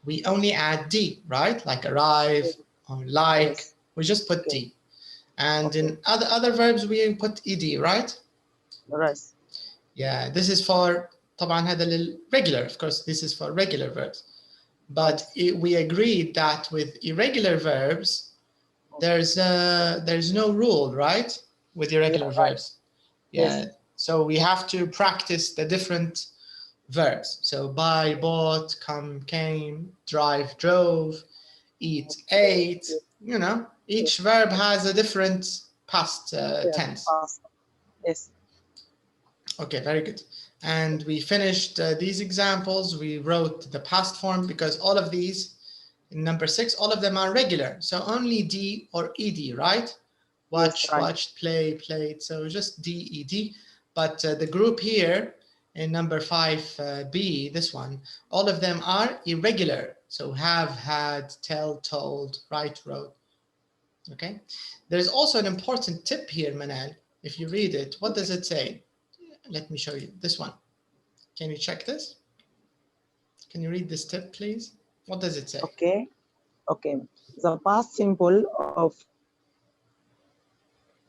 we only add D, right? Like arrive or like, Yes. we just put Okay. D. And Okay. in other verbs, we put ED, right? Right. Yeah, this is for, طبعا هذا regular, of course, this is for regular verbs. But Yes. we agreed that with irregular verbs, there's no rule, right? With irregular Yeah, right. verbs. Yeah, Yes. so we have to practice the different verbs. So buy, bought, come, came, drive, drove, eat, ate. Yes. You know, Yes. each verb has a different past Yeah. tense. Past. Yes. Okay, very good. And we finished these examples. We wrote the past form because all of these, in number 6, all of them are regular. So only D or ED, right? Watch, Yes. Right. watched, play, played. So just D, ED. But the group here in number 5B, this one, all of them are irregular. So have, had, tell, told, write, wrote. Okay. There's also an important tip here, Manal. If you read it, what does it say? Let me show you this one. Can you check this? Can you read this tip, please? What does it say? Okay. Okay. The past simple of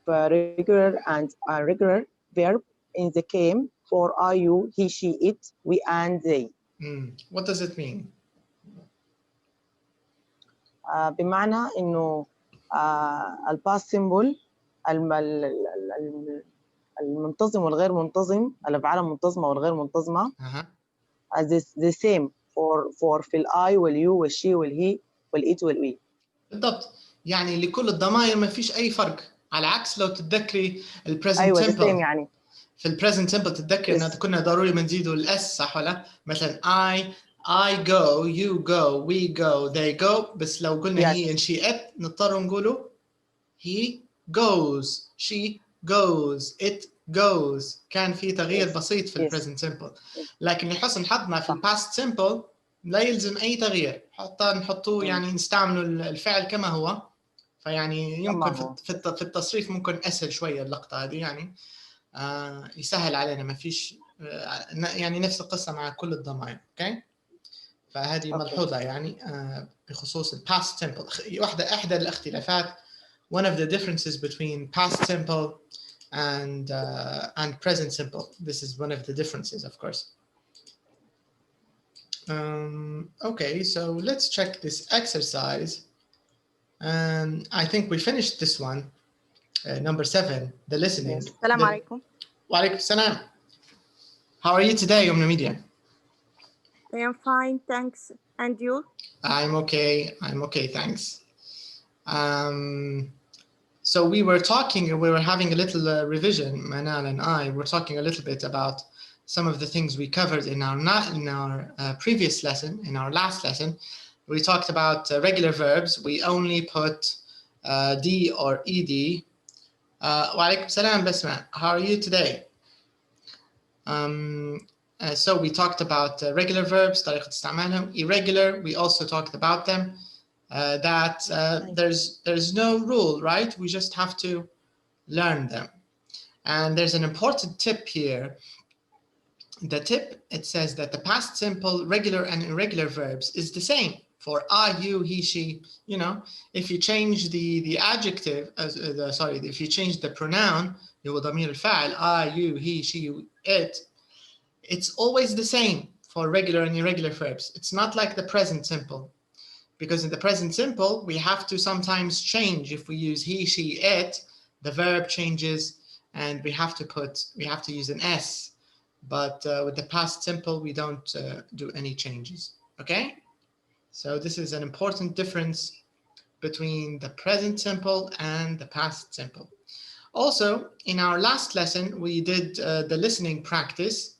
regular and irregular verb in the came for I, you, he, she, it, we, and they. What does it mean? بمعنى إنه الباست سيمبل المنتظم والغير منتظم، الأفعال المنتظمة والغير منتظمة the same for في الآي واليو والشي والهي والإيت والوي. بالضبط، يعني لكل الضمائر ما فيش أي فرق، على عكس لو تتذكري البريزنت أيوة سيمبل. the same يعني. في البريزنت سيمبل تتذكري إنه كنا ضروري ما نزيدوا الإس، صح ولا؟ مثلا I go, you go, we go, they go. بس لو قلنا he and she it نضطر نقوله he goes, she goes, it goes. كان في تغيير بسيط في البريزنت سيمبل. لكن لحسن حظنا في الباست سيمبل لا يلزم أي تغيير، حتى نحطوه يعني نستعملوا الفعل كما هو. فيعني يمكن في التصريف ممكن أسهل شوية اللقطة هذه، يعني يسهل علينا، ما فيش يعني نفس القصة مع كل الضمائر. اوكي، فهذه ملحوظة يعني بخصوص الباست سيمبل. إحدى الاختلافات، one of the differences between past simple and present simple. This is one of the differences, of course. Okay, so let's check this exercise. I think we finished this one. Number 7, the listening. Assalamu alaikum. Wa alaikum salam. How are you today, Media? I am fine, thanks. And you? I'm okay, thanks. So we were having a little revision, Manal and I were talking a little bit about some of the things we covered in our previous lesson, in our last lesson. We talked about regular verbs. We only put D or ED. Wa alaikum salam, Basma. How are you today? So we talked about regular verbs, طريقة استعمالهم. Irregular, we also talked about them. That there's no rule, right? We just have to learn them. And there's an important tip here. The tip, it says that the past simple, regular and irregular verbs is the same for I, you, he, she. You know, if you change the adjective, if you change the pronoun, هو ضمير الفاعل, I, you, he, she, it, it's always the same for regular and irregular verbs. It's not like the present simple. Because in the present simple, we have to sometimes change. If we use he, she, it, the verb changes, and we have to use an S. But with the past simple, we don't do any changes. Okay? So this is an important difference between the present simple and the past simple. Also, in our last lesson, we did the listening practice.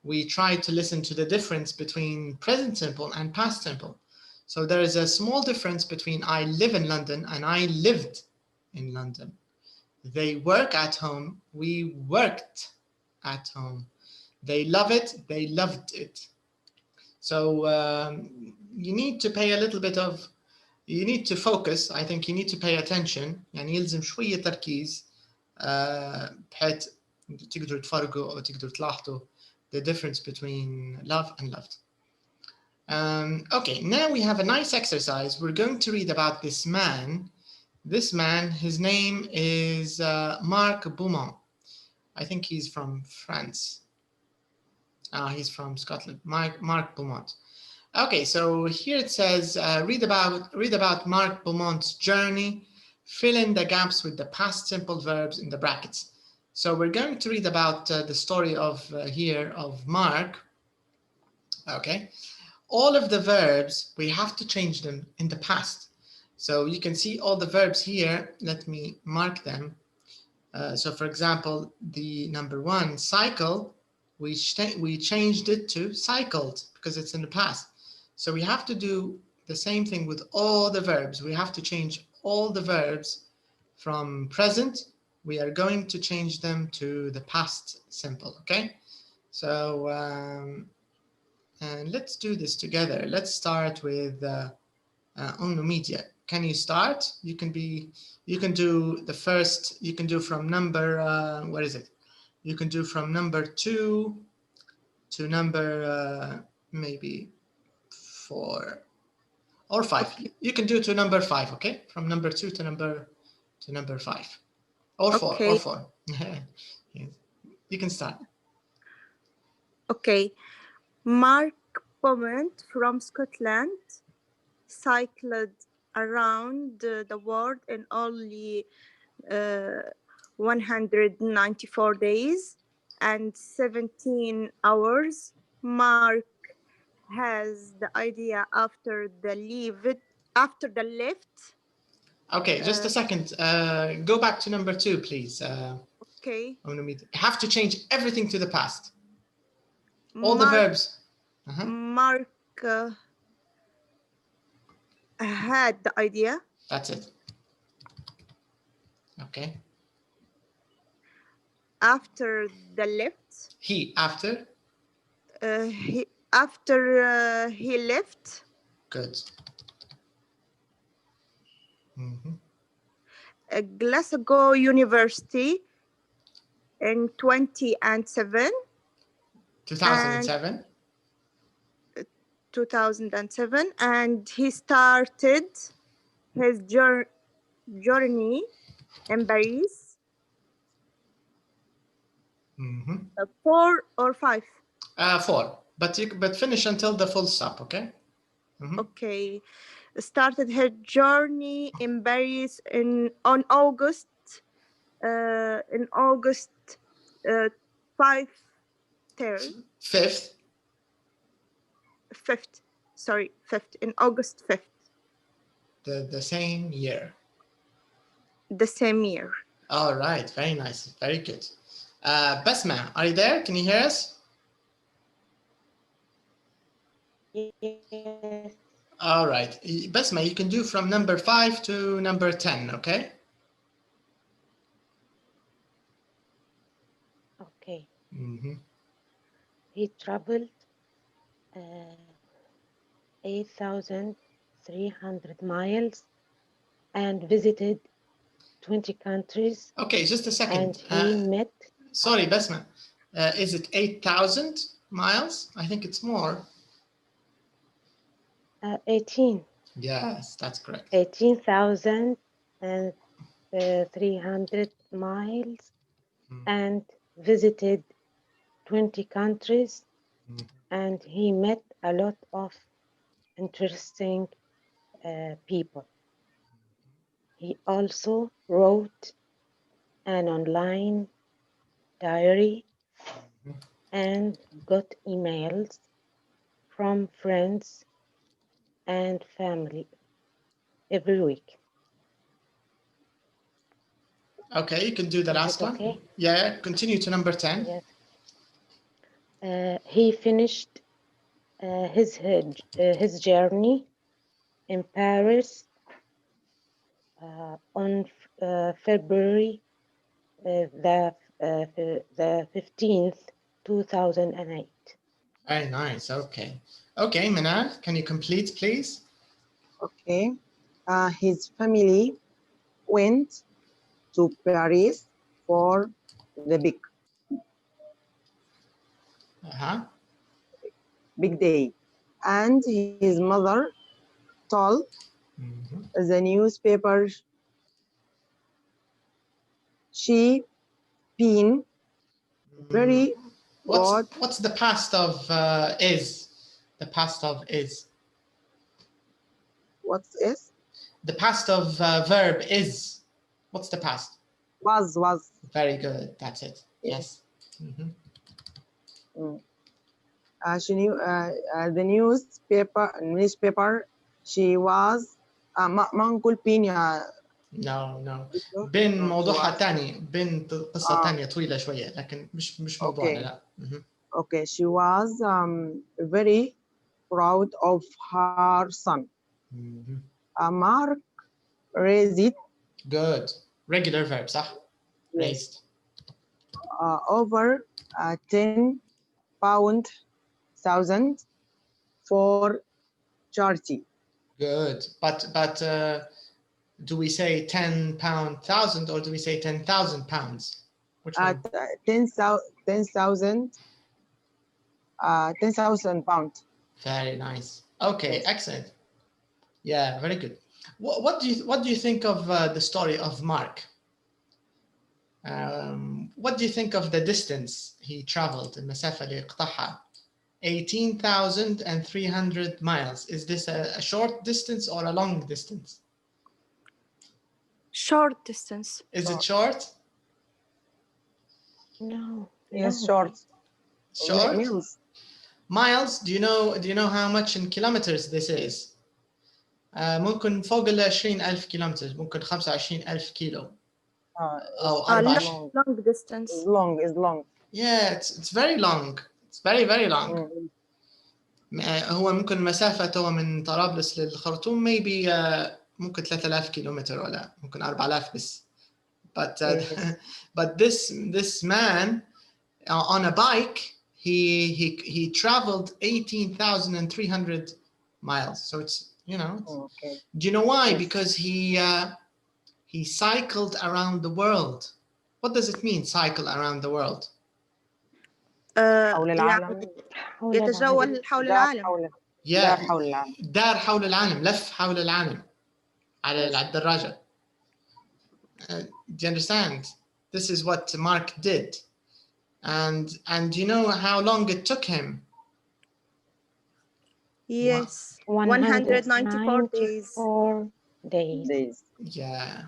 We tried to listen to the difference between present simple and past simple. So there is a small difference between I live in London and I lived in London. They work at home, we worked at home. They love it, they loved it. So you need to pay a little bit of, you need to focus. I think you need to pay attention. يعني يلزم شوية تركيز بحيث تقدروا تفرقوا أو تقدروا تلاحظوا the difference between love and loved. Okay, now we have a nice exercise. We're going to read about this man. This man, his name is Marc Beaumont. I think he's from France. He's from Scotland. Marc Beaumont. Okay, so here it says, read about Marc Beaumont's journey. Fill in the gaps with the past simple verbs in the brackets. So we're going to read about the story of here of Marc. Okay, all of the verbs, we have to change them in the past. So you can see all the verbs here. Let me mark them. So for example, the number one, cycle, we changed it to cycled because it's in the past. So we have to do the same thing with all the verbs. We have to change all the verbs from present. We are going to change them to the past simple, okay? So, and let's do this together. Let's start with Media. Can you start? You can do the first, you can do from number, what is it? You can do from number 2 to number maybe 4 or 5. Okay. You can do to number 5, okay? From number 2 to number 5 or 4 okay. or 4. You can start. Okay. Marc Beaumont from Scotland cycled around the world in only 194 days and 17 hours. Marc has the idea after the lift. Okay, just a second. Go back to number 2, please. Okay. Have to change everything to the past. All the verbs. Marc had the idea. That's it. Okay. After the lift. After he left. Good. Glasgow University in 2007. 2007, and he started his journey in Paris. 4 or 5? 4, but finish until the full stop, okay? Okay. Started her journey in Paris on August 5th. Sorry, 5th, in August 5th. The same year. The same year. All right, very nice, very good. Basma, are you there? Can you hear us? Yes. All right, Basma, you can do from number 5 to number 10, okay? Okay. He traveled 8,300 miles and visited 20 countries. Okay, just a second. And he met... Sorry, Basma. Is it 8,000 miles? I think it's more. 18. Yes, that's correct. 18,300 miles and visited 20 countries. And he met a lot of interesting people. He also wrote an online diary and got emails from friends and family every week. Okay, you can do the last one. Okay? Yeah, continue to number 10. Yes. He finished his journey in Paris on February the 15th, 2008. Very nice. Okay. Okay, Manal, can you complete, please? Okay. His family went to Paris for the big day. and his mother told the newspaper she been very good. What's the past of is? The past of is. What is? The past of verb is. What's the past? Was. Very good. That's it. Yes. She knew the newspaper she was ما نقول بين يا No. بين موضوعها تاني. بين قصة تانية طويلة شوية لكن مش موضوعنا لا. Okay, she was very proud of her son. Mark raised. Good. Regular verb صح? Raised. Over 10,000 for charity. Good. But do we say 10,000 or do we say 10,000 pounds? Which one? 10,000 pounds. Very nice. Okay, excellent. Yeah, very good. What do you think of the story of Mark? What do you think of the distance he traveled? المسافة اللي قطعها 18,300 miles. Is this a short distance or a long distance? Short distance. Is it short? No. Yes, no. short. Short? Miles. Do you know how much in kilometers this is? ممكن فوق ال 20,000 كيلومتر ممكن 25,000 كيلو أو 24. Long distance. Is long. Yeah, it's very long. It's very long. هو ممكن مسافته من طرابلس للخرطوم maybe ممكن 3,000 كيلومتر ولا ممكن 4,000 بس. But this man on a bike he traveled 18,300 miles. So it's Okay. Do you know why? Because he cycled around the world. What does it mean, cycle around the world? حول العالم. يتجول حول العالم. Yeah. دار حول العالم. دار حول العالم. لف حول العالم على الدراجة. Do you understand? This is what Mark did. And do you know how long it took him? Yes. 194 days. 4 days. Yeah.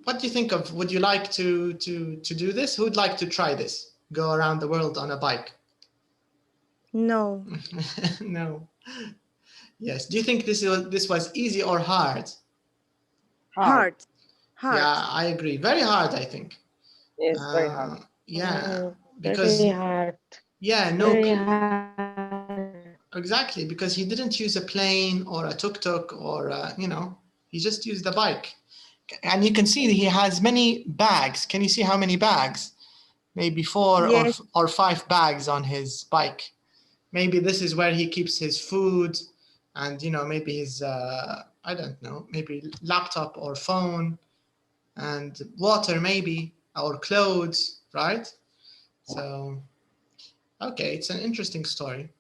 What do you think of? Would you like to do this? Who'd like to try this? Go around the world on a bike? No. No. Yes. Do you think this was easy or hard? Hard. Yeah, I agree. Very hard, I think. Yes, very hard. Yeah, because very hard. Yeah, Very hard. Exactly, because he didn't use a plane or a tuk-tuk or he just used the bike. And you can see that he has many bags. Can you see how many bags? Maybe 4 Yes. or 5 bags on his bike. Maybe this is where he keeps his food and maybe his I don't know, maybe laptop or phone and water maybe or clothes, right? So okay, it's an interesting story.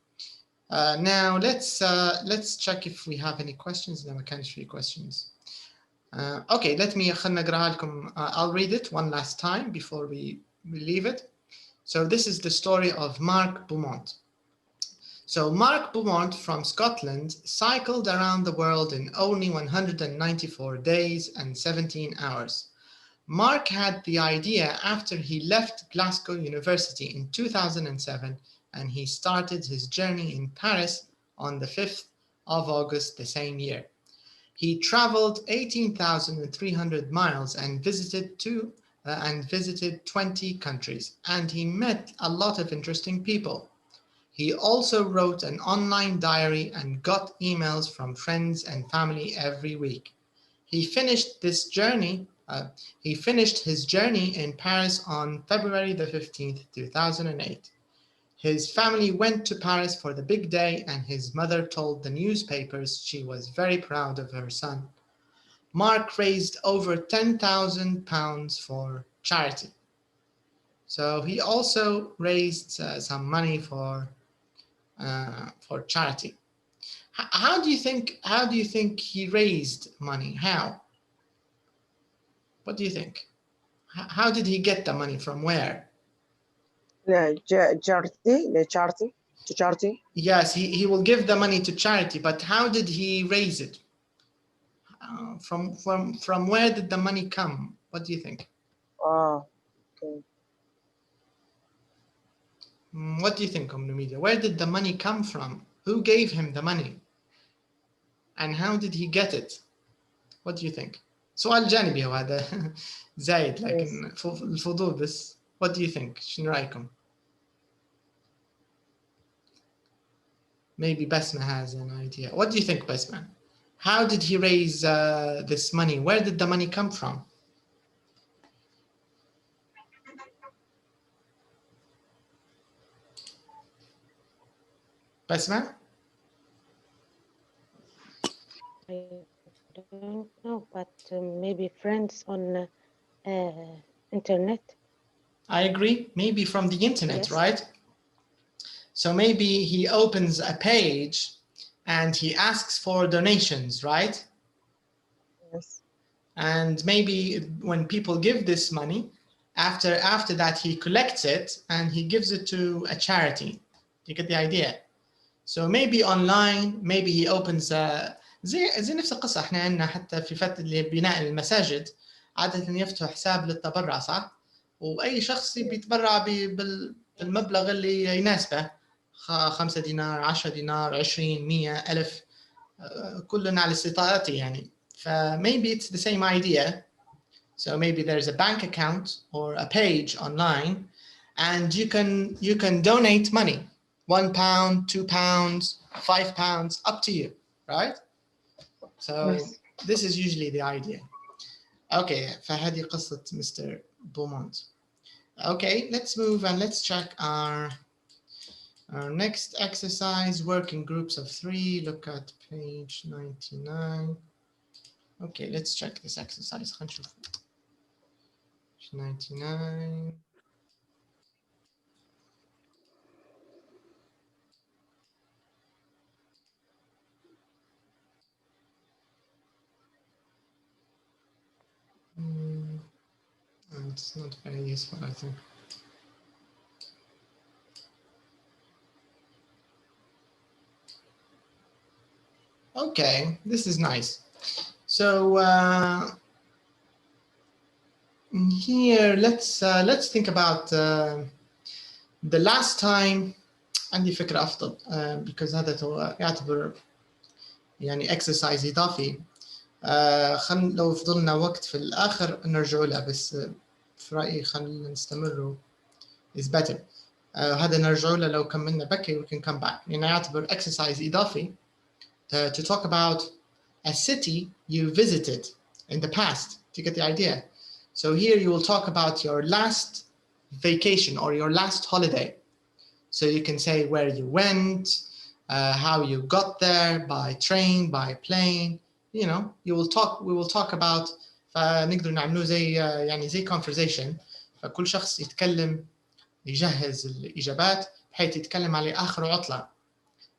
Now let's check if we have any questions. No, I can't see questions. Okay, خلنا نقراها لكم. I'll read it one last time before we leave it. So this is the story of Mark Beaumont. So Mark Beaumont from Scotland cycled around the world in only 194 days and 17 hours. Mark had the idea after he left Glasgow University in 2007, and he started his journey in Paris on the 5th of August the same year. He traveled 18,300 miles and visited 20 countries, and he met a lot of interesting people. He also wrote an online diary and got emails from friends and family every week. He finished his journey in Paris on February the 15th, 2008. His family went to Paris for the big day, and his mother told the newspapers she was very proud of her son. Mark raised over £10,000 for charity. So he also raised some money for for charity. How do you think he raised money? How? What do you think? How did he get the money? From where? charity. Yes, he will give the money to charity, but how did he raise it? From where did the money come? What do you think? Okay. What do you think, Media? Where did the money come from? Who gave him the money? And how did he get it? What do you think? سؤال جانبي هو هذا زايد لكن الفضول بس. What do you think? شنو رأيكم? Maybe Basma has an idea. What do you think, Basma? How did he raise this money? Where did the money come from? Basma? I don't know, but maybe friends on internet. I agree. Maybe from the internet, Yes. right? So maybe he opens a page and he asks for donations, right? Yes. And maybe when people give this money, after that he collects it and he gives it to a charity. You get the idea? So maybe online, maybe he opens زي نفس القصة. احنا عندنا حتى في فترة بناء المساجد عادة يفتحوا حساب للتبرع، صح؟ وأي شخص بيتبرع بالمبلغ اللي يناسبه، 5 دينار، 10 دينار، 20، 100، 1000، كلنا على استطاعته يعني. Maybe it's the same idea. So maybe there's a bank account or a page online and you can donate money. £1, £2, £5, up to you, right? So Yes. this is usually the idea. Okay, فهذه قصة Mr. Beaumont. Okay, let's move and let's check our next exercise, work in groups of 3. Look at page 99. Okay, let's check this exercise. خلينا نشوف. 99. It's not very useful, I think. Okay, this is nice. So here, let's think about the last time. عندي فكرة أفضل because هذا هو يعتبر يعني exercise إضافي. خلينا لو فضلنا وقت في الآخر نرجع له، بس في رأيي خلينا نستمر is better. هذا نرجع له لو كملنا بكري we can come back. يعني يعتبر exercise إضافي to talk about a city you visited in the past. Do you get the idea? So here you will talk about your last vacation or your last holiday. So you can say where you went, how you got there, by train, by plane. You know, we will talk about فنقدر نعمله زي يعني زي conversation. فكل شخص يتكلم يجهز الإجابات بحيث يتكلم على آخر عطلة.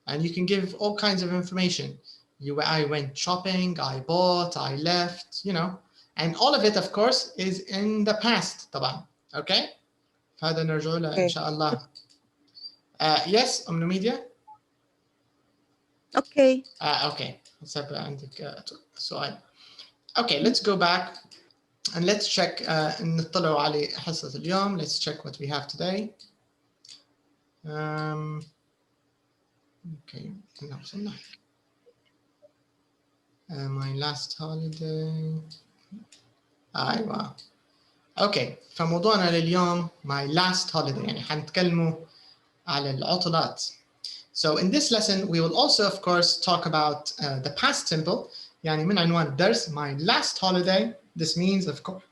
And you can give all kinds of information. I went shopping, I bought, I left, you know. And all of it, of course, is in the past طبعا. Okay? فهذا نرجع له إن شاء الله. Yes, Media? Okay. Okay. عندك سؤال. Okay, let's go back and let's check نطلعوا على حصة اليوم. Let's check what we have today. Okay, no, my last holiday. أيوة. Okay, فموضوعنا لليوم my last holiday. يعني حنتكلموا على العطلات. So in this lesson we will also of course talk about the past simple. يعني من عنوان الدرس my last holiday. This means of course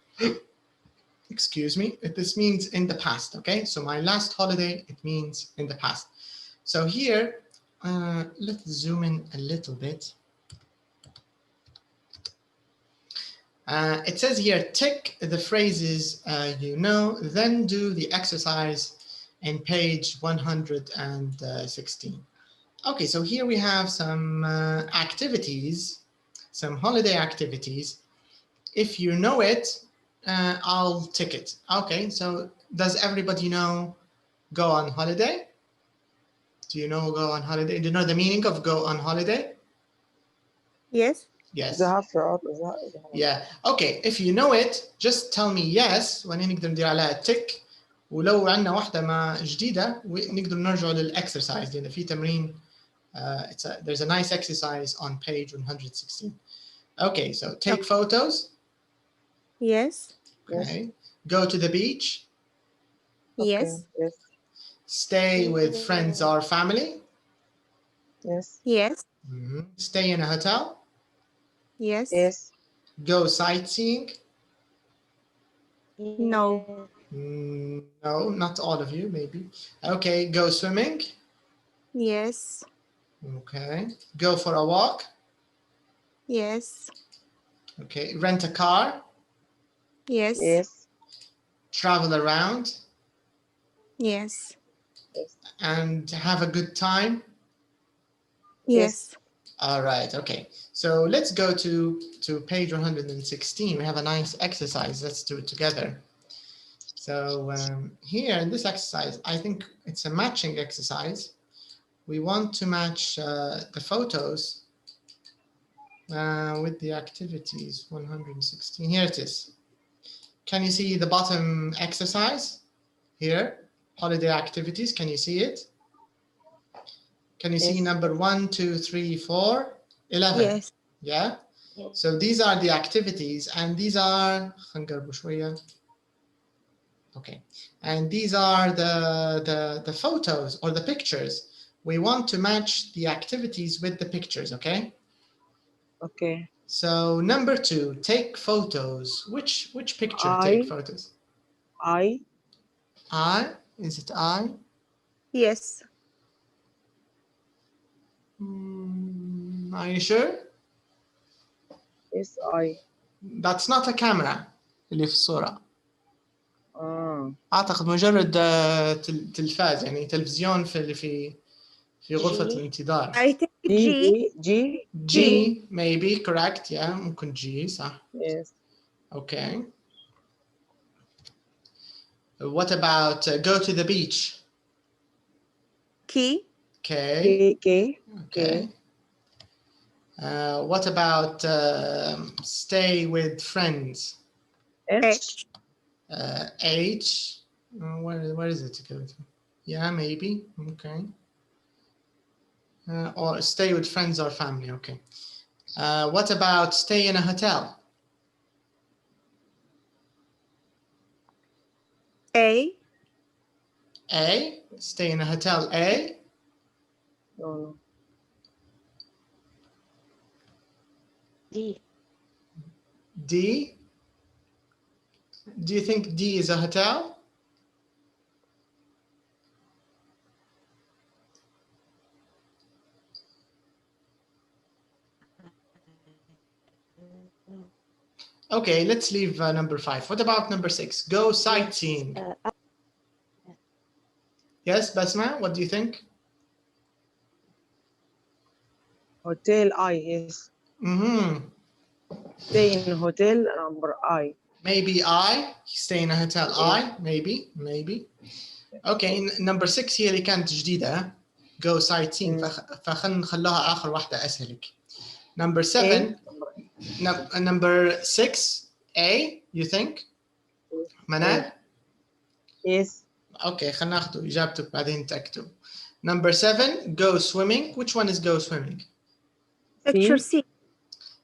excuse me, this means in the past. Okay, so my last holiday, it means in the past. So here let's zoom in a little bit. It says here, tick the phrases you know, then do the exercise in page 116. Okay, so here we have some activities, some holiday activities. If you know it, I'll tick it. Okay, so does everybody know go on holiday? Do you know go on holiday? Do you know the meaning of go on holiday? Yes. Yes. Yeah. Yeah. Okay, if you know it, just tell me yes وأنا نقدر ندير عليها tick. ولو عندنا واحدة ما جديدة نقدر نرجع للexercise لأن في تمرين. There's a nice exercise on page 116. Okay, so take photos. Yes. Okay. Go to the beach. Yes. Yes. Stay with friends or family. Yes. Yes. Stay in a hotel. Yes. Yes. Go sightseeing. No. No, not all of you, maybe. Okay, go swimming. Yes. Okay, go for a walk. Yes. Okay, rent a car. Yes. Yes. Travel around Yes. and have a good time. Yes. All right, okay. So let's go to page 116. We have a nice exercise. Let's do it together. So here in this exercise, I think it's a matching exercise. We want to match the photos with the activities. 116. Here it is. Can you see the bottom exercise here? Holiday activities. Can you see it? Can you see Yes. number 1, 2, 3, 4, 11? Yes. Yeah. So these are the activities, and these are okay. And these are the photos or the pictures. We want to match the activities with the pictures. Okay. Okay. So number 2, take photos. Which picture take photos? I. Is it I? Yes. Are you sure? Yes. I. That's not a camera اللي في الصورة. Ah. أعتقد مجرد تلفاز يعني تلفزيون في غرفة الانتظار. I think G. G. G. G maybe correct. Yeah, ممكن G صح. Yes. Okay. What about go to the beach? K. K. K. Okay. What about stay with friends? H. H. Where is it to go to? Yeah, maybe. Okay. Or stay with friends or family. Okay. What about stay in a hotel? A. A. Stay in a hotel. A. No. D. D. Do you think D is a hotel? Okay, let's leave number 5. What about number 6? Go sightseeing. Yes, Basma, what do you think? Hotel I. Yes. Stay in hotel number I. Maybe I. Stay in a hotel I. Maybe. Okay, number 6 هي اللي كانت جديدة. Go sightseeing. فخلنا نخلوها آخر واحدة أسهلك. Number 7. Number 6. A. You think? منال? Yes. Okay, خلنا ناخذ إجابتك بعدين نتأكدوا. Number 7. Go swimming. Which one is go swimming? Picture C.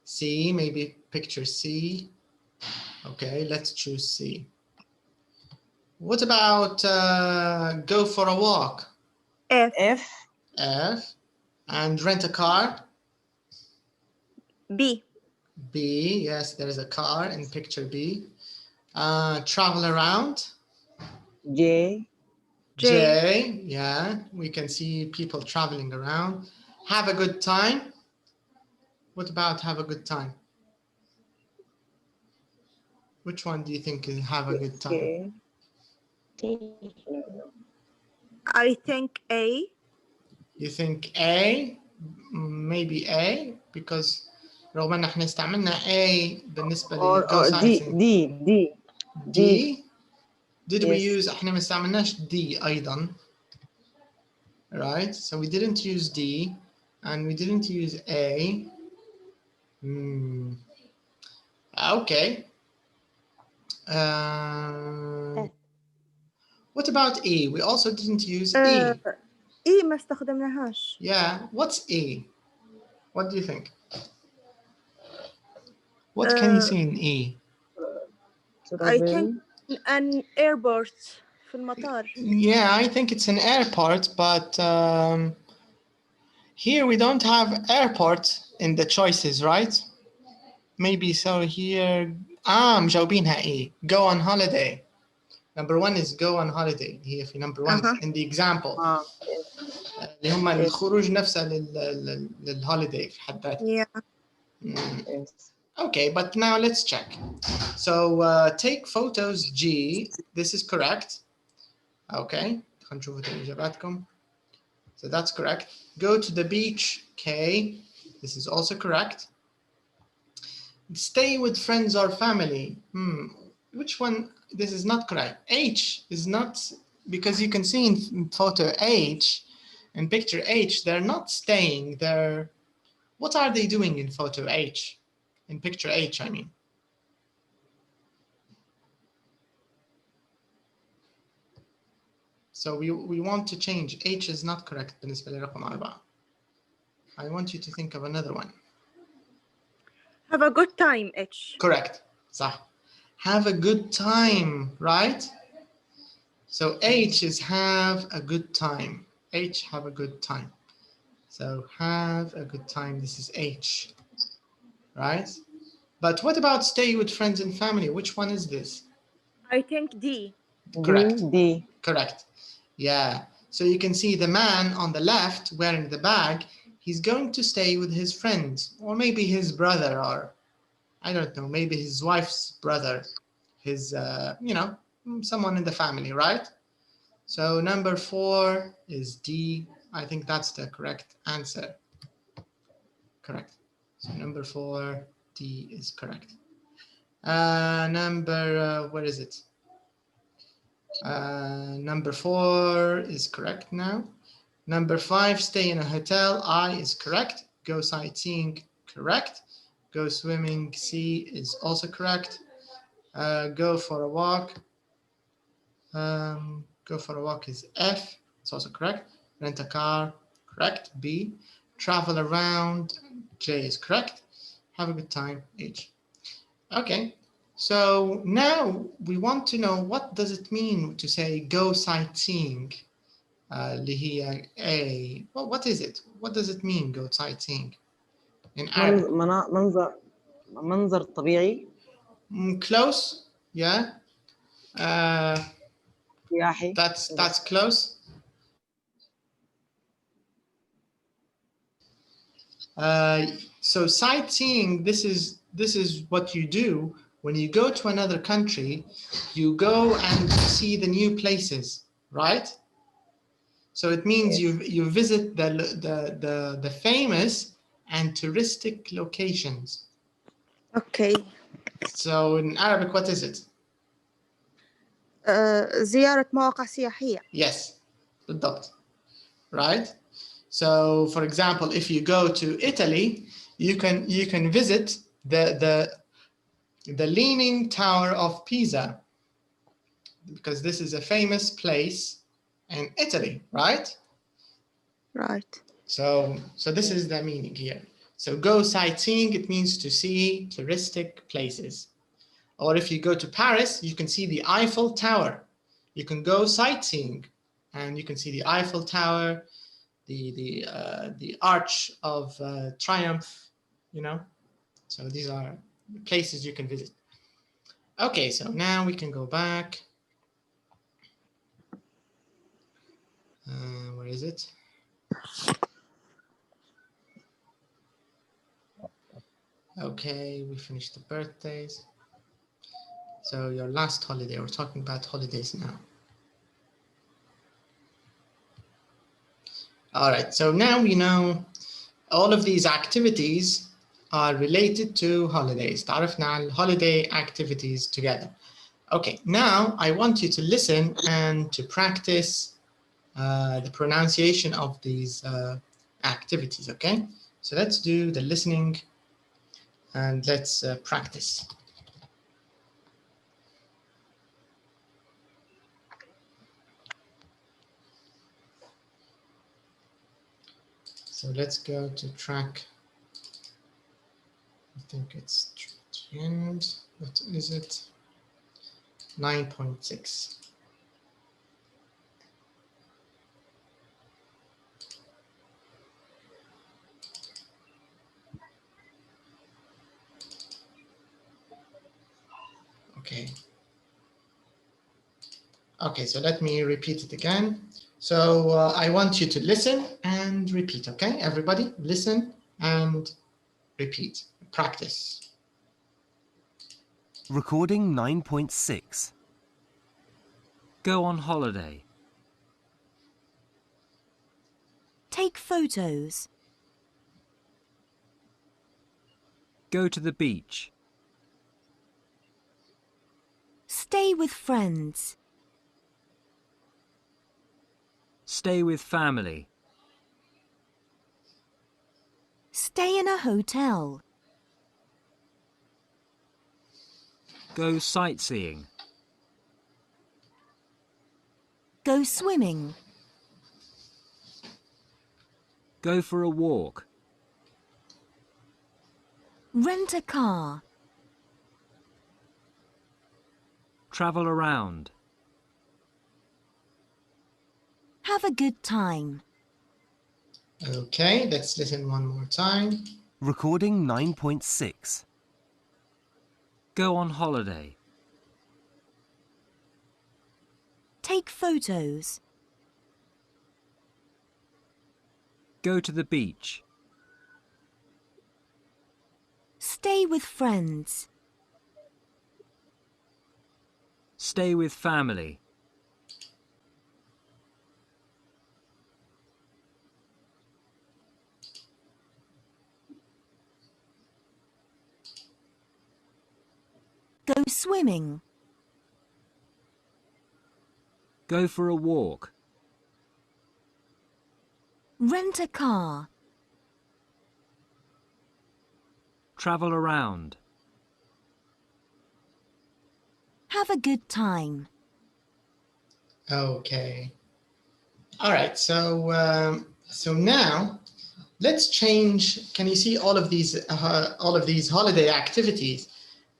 C, maybe picture C. Okay, let's choose C. What about go for a walk? F. F. And rent a car? B. B, yes, there's a car in picture B. Travel around? J. J, yeah, we can see people traveling around. Have a good time? What about have a good time? Which one do you think is have a good time? K. I think A. You think A? Maybe A because رغم ان احنا استعملنا A بالنسبة ل go sightseeing. D. Did we use احنا ما استعملناش D ايضا. Right, so we didn't use D and we didn't use A. Okay. What about E? We also didn't use E. E ما استخدمناهاش. Yeah, what's E? What do you think? What can you see in E? I think an airport في المطار. Yeah, I think it's an airport, but here we don't have airport in the choices, right? Maybe so here. مجاوبينها E. Go on holiday. Number one is go on holiday. هي في number one in the example. اللي هم الخروج نفسها للهوليداي في حد ذاتها. Okay, but now let's check. So take photos G. This is correct. Okay. خلينا نشوف إجاباتكم. So that's correct. Go to the beach K. This is also correct. Stay with friends or family. Which one? This is not correct. H is not, because you can see in photo H, in picture H, they're not staying. They're, what are they doing in photo H? In picture H, I mean. So we want to change. H is not correct بالنسبة لرقم 4. I want you to think of another one. Have a good time, H. Correct. صح. Have a good time, right? So H is have a good time. H, have a good time. So have a good time. This is H, right? But what about stay with friends and family? Which one is this? I think D. Correct. D. Correct. Yeah. So you can see the man on the left wearing the bag. He's going to stay with his friends, or maybe his brother, or I don't know, maybe his wife's brother, his, you know, someone in the family, right? So number 4 is D. I think that's the correct answer. Correct. So number 4, D is correct. Where is it? Number 4 is correct now. Number 5, stay in a hotel. I is correct. Go sightseeing, correct. Go swimming, C is also correct. Go for a walk. Go for a walk is F. It's also correct. Rent a car, correct. B. Travel around, J is correct. Have a good time, H. Okay, so now we want to know, what does it mean to say go sightseeing? اللي هي A. Well, what is it? What does it mean, go sightseeing in Arabic? منظر طبيعي. Close, yeah. سياحي. That's close. So sightseeing, this is what you do when you go to another country. You go and see the new places, right? So it means you visit the famous and touristic locations. Okay. So in Arabic, what is it? زيارة مواقع سياحية. Yes, بالضبط. Right? So for example, if you go to Italy, you can visit the Leaning Tower of Pisa, because this is a famous place in Italy, right? Right. So this is the meaning here. So go sightseeing, it means to see touristic places. Or if you go to Paris, you can see the Eiffel Tower. You can go sightseeing and you can see the Eiffel Tower, the Arch of Triumph, you know. So these are places you can visit. Okay, so now we can go back. Where is it? Okay, we finished the birthdays. So your last holiday, we're talking about holidays now. All right, so now we know all of these activities are related to holidays. تعرفنا على holiday activities together. Okay, now I want you to listen and to practice the pronunciation of these activities, okay? So let's do the listening and let's practice. So let's go to track, I think it's trend, what is it? 9.6. Okay. Okay, so let me repeat it again. So I want you to listen and repeat, okay? Everybody, listen and repeat. Practice. Recording 9.6. Go on holiday. Take photos. Go to the beach. Stay with friends. Stay with family. Stay in a hotel. Go sightseeing. Go swimming. Go for a walk. Rent a car. Travel around. Have a good time. Okay, let's listen one more time. Recording 9.6. Go on holiday. Take photos. Go to the beach. Stay with friends. Stay with family. Go swimming. Go for a walk. Rent a car. Travel around. Have a good time. Okay. All right, so so now let's change. Can you see all of these holiday activities?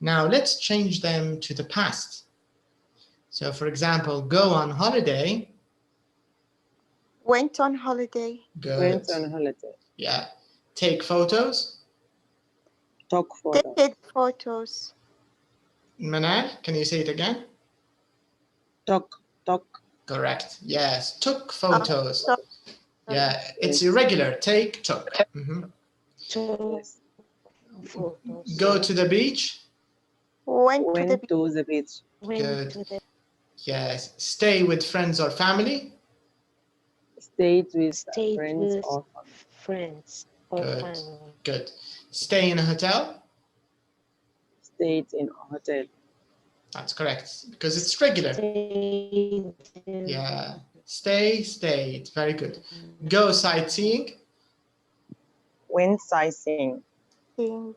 Now let's change them to the past. So for example, go on holiday. Went on holiday. Good. Went on holiday. Yeah. Take photos. Took photos. Take photos. Manal, can you say it again? Took. Correct. Yes. Took photos. Took. Yeah, it's irregular. Take, took. Yes. Photos. Go to the beach. Went Went to the beach. Went Good. to the Yes. Stay with friends or family. Stayed with Stayed friends with or friends or Good. family. Good. Stay in a hotel. stayed in a hotel. That's correct because it's regular. Stayed in Yeah. Stay, stayed. Very good. Go sightseeing. Went sightseeing. swimming.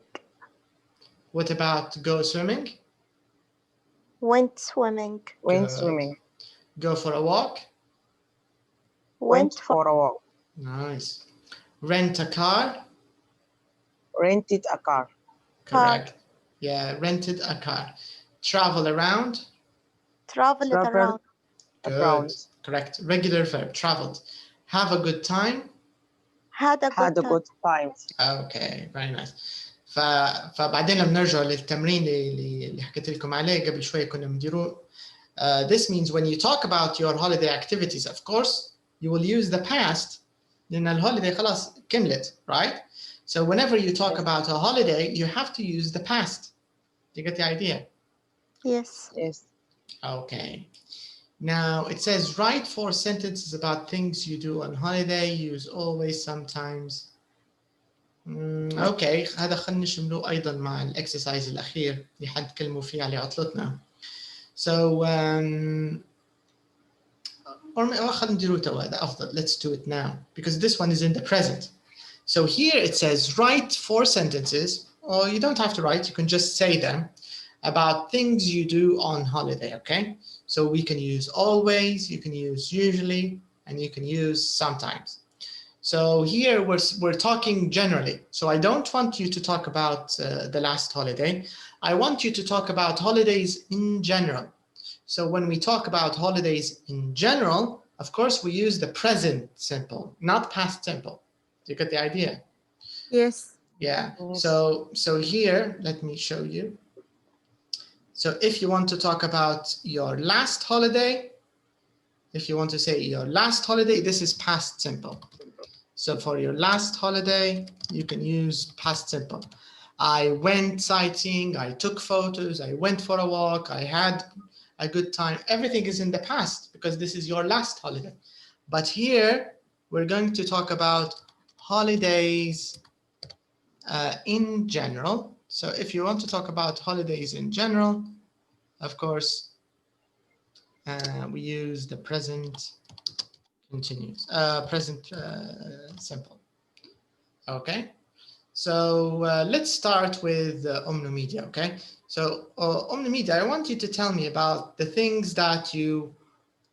What about go swimming? Went swimming. Went Good. swimming. Go for a walk. Went for a walk. Nice. Rent a car. Rented a car. Correct. Yeah, rented a car. Travel around. Traveled Traveled around. Good. around. Correct. Regular verb. Traveled. Have a good time. Had a Had good a time. good time. Okay, very nice. فبعدين لما نرجع للتمرين اللي حكيت لكم عليه قبل شوي كنا بنديروه. This means when you talk about your holiday activities, of course, you will use the past. لأن الهوليداي خلاص كملت, right? So whenever you talk Yes. about a holiday, you have to use the past. Do you get the idea? Yes. Yes. Okay. Now it says write 4 sentences about things you do on holiday. Use always, sometimes. اوكي هذا خلينا نشمله ايضا مع الاكسرسايز الاخير اللي حنتكلموا فيه على عطلتنا. So or خلينا نديروه توا هذا افضل. Let's do it now because this one is in the present. So here it says write 4 sentences, or you don't have to write, you can just say them about things you do on holiday, okay? So we can use always, you can use usually, and you can use sometimes. So here we're talking generally. So I don't want you to talk about the last holiday. I want you to talk about holidays in general. So when we talk about holidays in general, of course, we use the present simple, not past simple. Do you get the idea? Yes. Yeah. Yes. So here, let me show you. So if you want to talk about your last holiday, if you want to say your last holiday, this is past simple. So for your last holiday, you can use past simple. I went sightseeing, I took photos, I went for a walk, I had a good time. Everything is in the past because this is your last holiday. But here, we're going to talk about holidays in general. So if you want to talk about holidays in general, of course, we use the present continuous, present simple. Okay, so let's start with Media. Okay, so Media, I want you to tell me about the things that you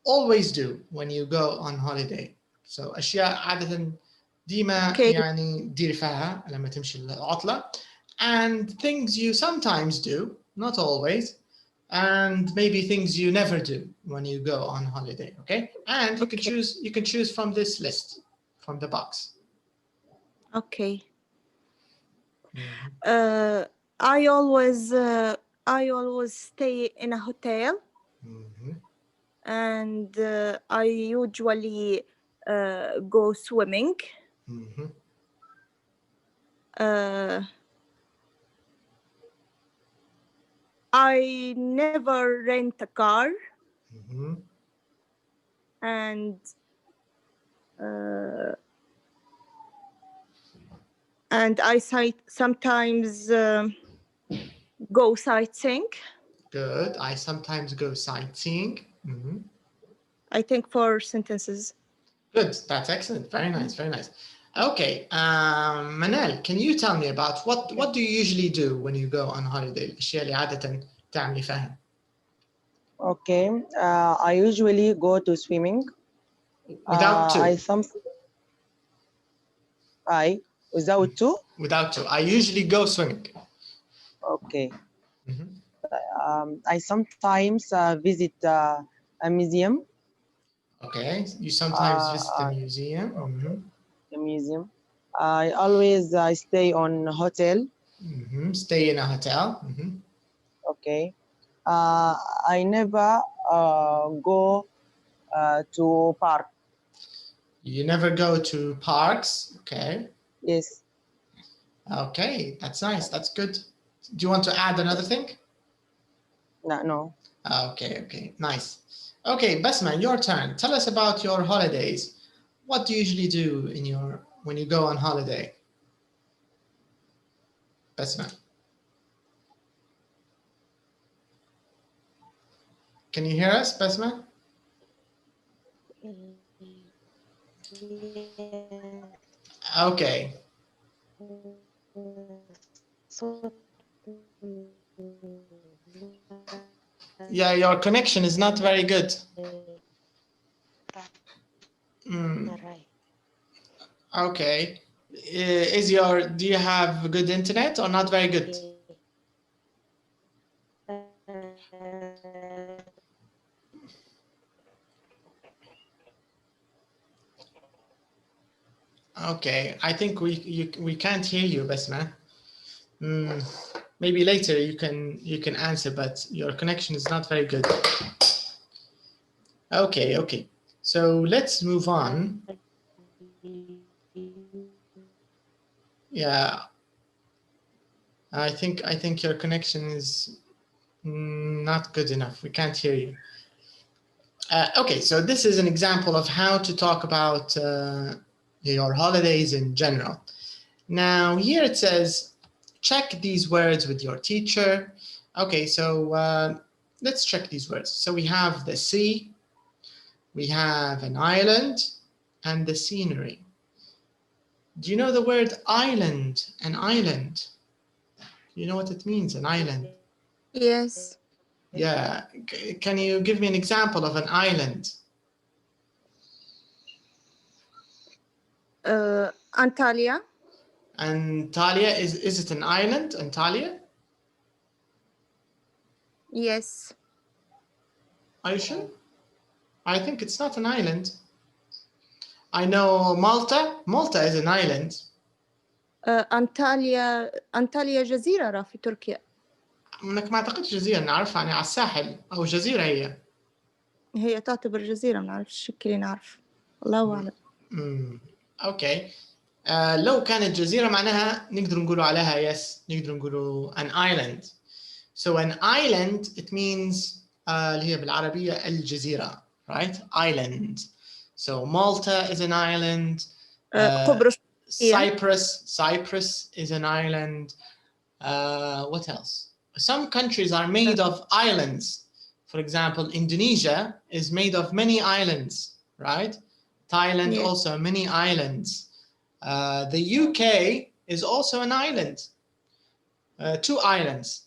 always do when you go on holiday. So أشياء عادة ديما يعني ديري فيها لما تمشي العطلة, and things you sometimes do, not always, and maybe things you never do when you go on holiday. Okay, and you can choose from this list, from the box. Okay. I always stay in a hotel. And I usually go swimming. I never rent a car. And I sometimes go sightseeing. Good. I sometimes go sightseeing. I think 4 sentences. Good. That's excellent. Very nice. Very nice. Okay. Manal, can you tell me about what do you usually do when you go on holiday? الأشياء اللي عادة تعملي فيها. Okay. I usually go to swimming. Without to. Without to? Without to. I usually go swimming. Okay. I sometimes visit a museum. Okay. You sometimes visit the museum. The museum. I always stay on hotel. Stay in a hotel. Okay. I never go to park. You never go to parks. Okay. Yes. Okay, that's nice. That's good. Do you want to add another thing? No. Okay, nice. Okay, Basma, your turn. Tell us about your holidays. What do you usually do when you go on holiday? Basma. Can you hear us, Basma? Okay. Yeah, your connection is not very good. Okay. Do you have good internet or not very good? Okay, I think we can't hear you, Basma. Maybe later you can answer, but your connection is not very good. Okay. So let's move on. Yeah, I think your connection is not good enough. We can't hear you. Okay, so this is an example of how to talk about your holidays in general. Now here it says, check these words with your teacher. Okay, so let's check these words. So we have the sea, we have an island, and the scenery. Do you know the word island? An island. Do you know what it means, an island? Yes. Yeah, can you give me an example of an island? Antalya. Antalya, is it an island, Antalya? Yes. Are you sure? I think it's not an island. I know Malta. Malta is an island. أنطاليا جزيرة في تركيا. انك ما اعتقدش جزيرة، نعرفها يعني على الساحل او جزيرة هي تعتبر جزيرة، ما نعرف الشكل، نعرف الله أعلم. اوكي. لو كانت جزيرة معناها نقدر نقولوا عليها yes، نقدر نقولوا an island. So an island it means اللي هي بالعربية الجزيرة، right? Island. So Malta is an island. قبرص. Cyprus is an island. What else? Some countries are made of islands. For example, Indonesia is made of many islands, right? Thailand also many islands. The UK is also an island. 2 islands,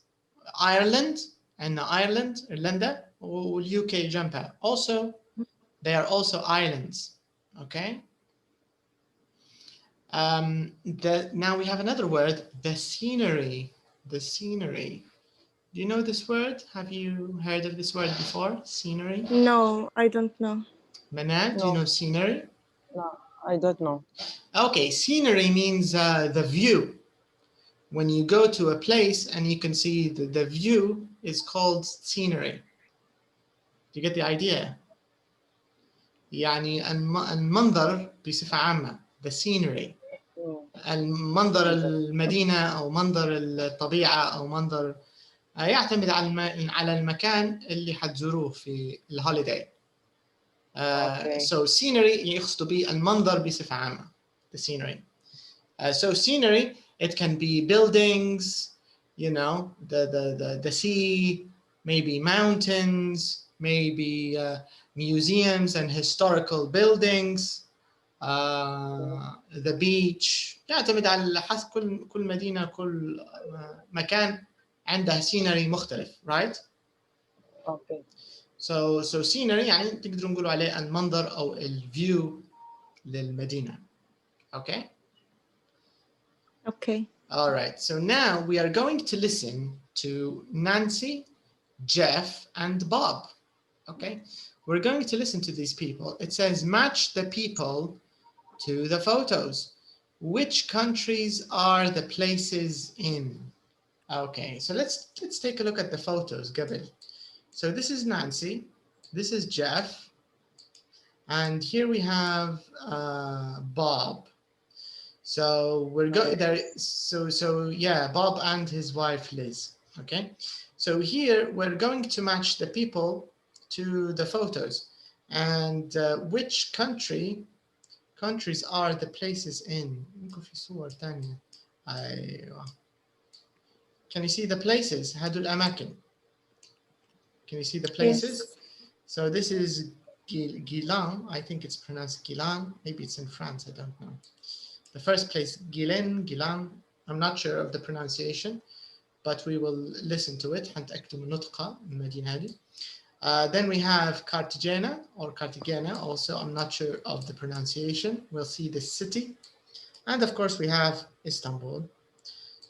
Ireland and Ireland, Irlanda, or UK جنبها. Also, they are also islands. Okay. Now we have another word, the scenery. The scenery. Do you know this word? Have you heard of this word before? Scenery? No, I don't know. Manat, do you know scenery? No, I don't know. Okay, scenery means the view. When you go to a place and you can see the view is called scenery. Do you get the idea? يعني المنظر بصفة عامة. The scenery. المنظر المدينة أو منظر الطبيعة أو منظر يعتمد على المكان اللي حتزوروه في الهوليداي. So scenery يقصد به المنظر بصفة عامة. The scenery. So scenery, it can be buildings, you know, the sea, maybe mountains, maybe museums and historical buildings. The beach. يعتمد على حسب كل مدينة، كل مكان عندها scenery مختلف, right? Okay. So scenery يعني تقدروا نقولوا عليه المنظر أو الفيو للمدينة. Okay? Okay. All right. So now we are going to listen to Nancy, Jeff, and Bob. Okay? We're going to listen to these people. It says match the people to the photos. Which countries are the places in? Okay, so let's take a look at the photos, Gabil. So this is Nancy, this is Jeff, and here we have Bob. So we're going there. So yeah, Bob and his wife Liz. Okay, so here we're going to match the people to the photos, and which countries are the places in. Can you see the places? هادو الأماكن. Can you see the places? Yes. So this is Guilan. I think it's pronounced Guilan. Maybe it's in France. I don't know. The first place, Guilan. I'm not sure of the pronunciation, but we will listen to it. حنتأكدوا من نطقها المدينة هذه. Then we have Cartagena or Cartagena also. I'm not sure of the pronunciation. We'll see the city. And of course we have Istanbul.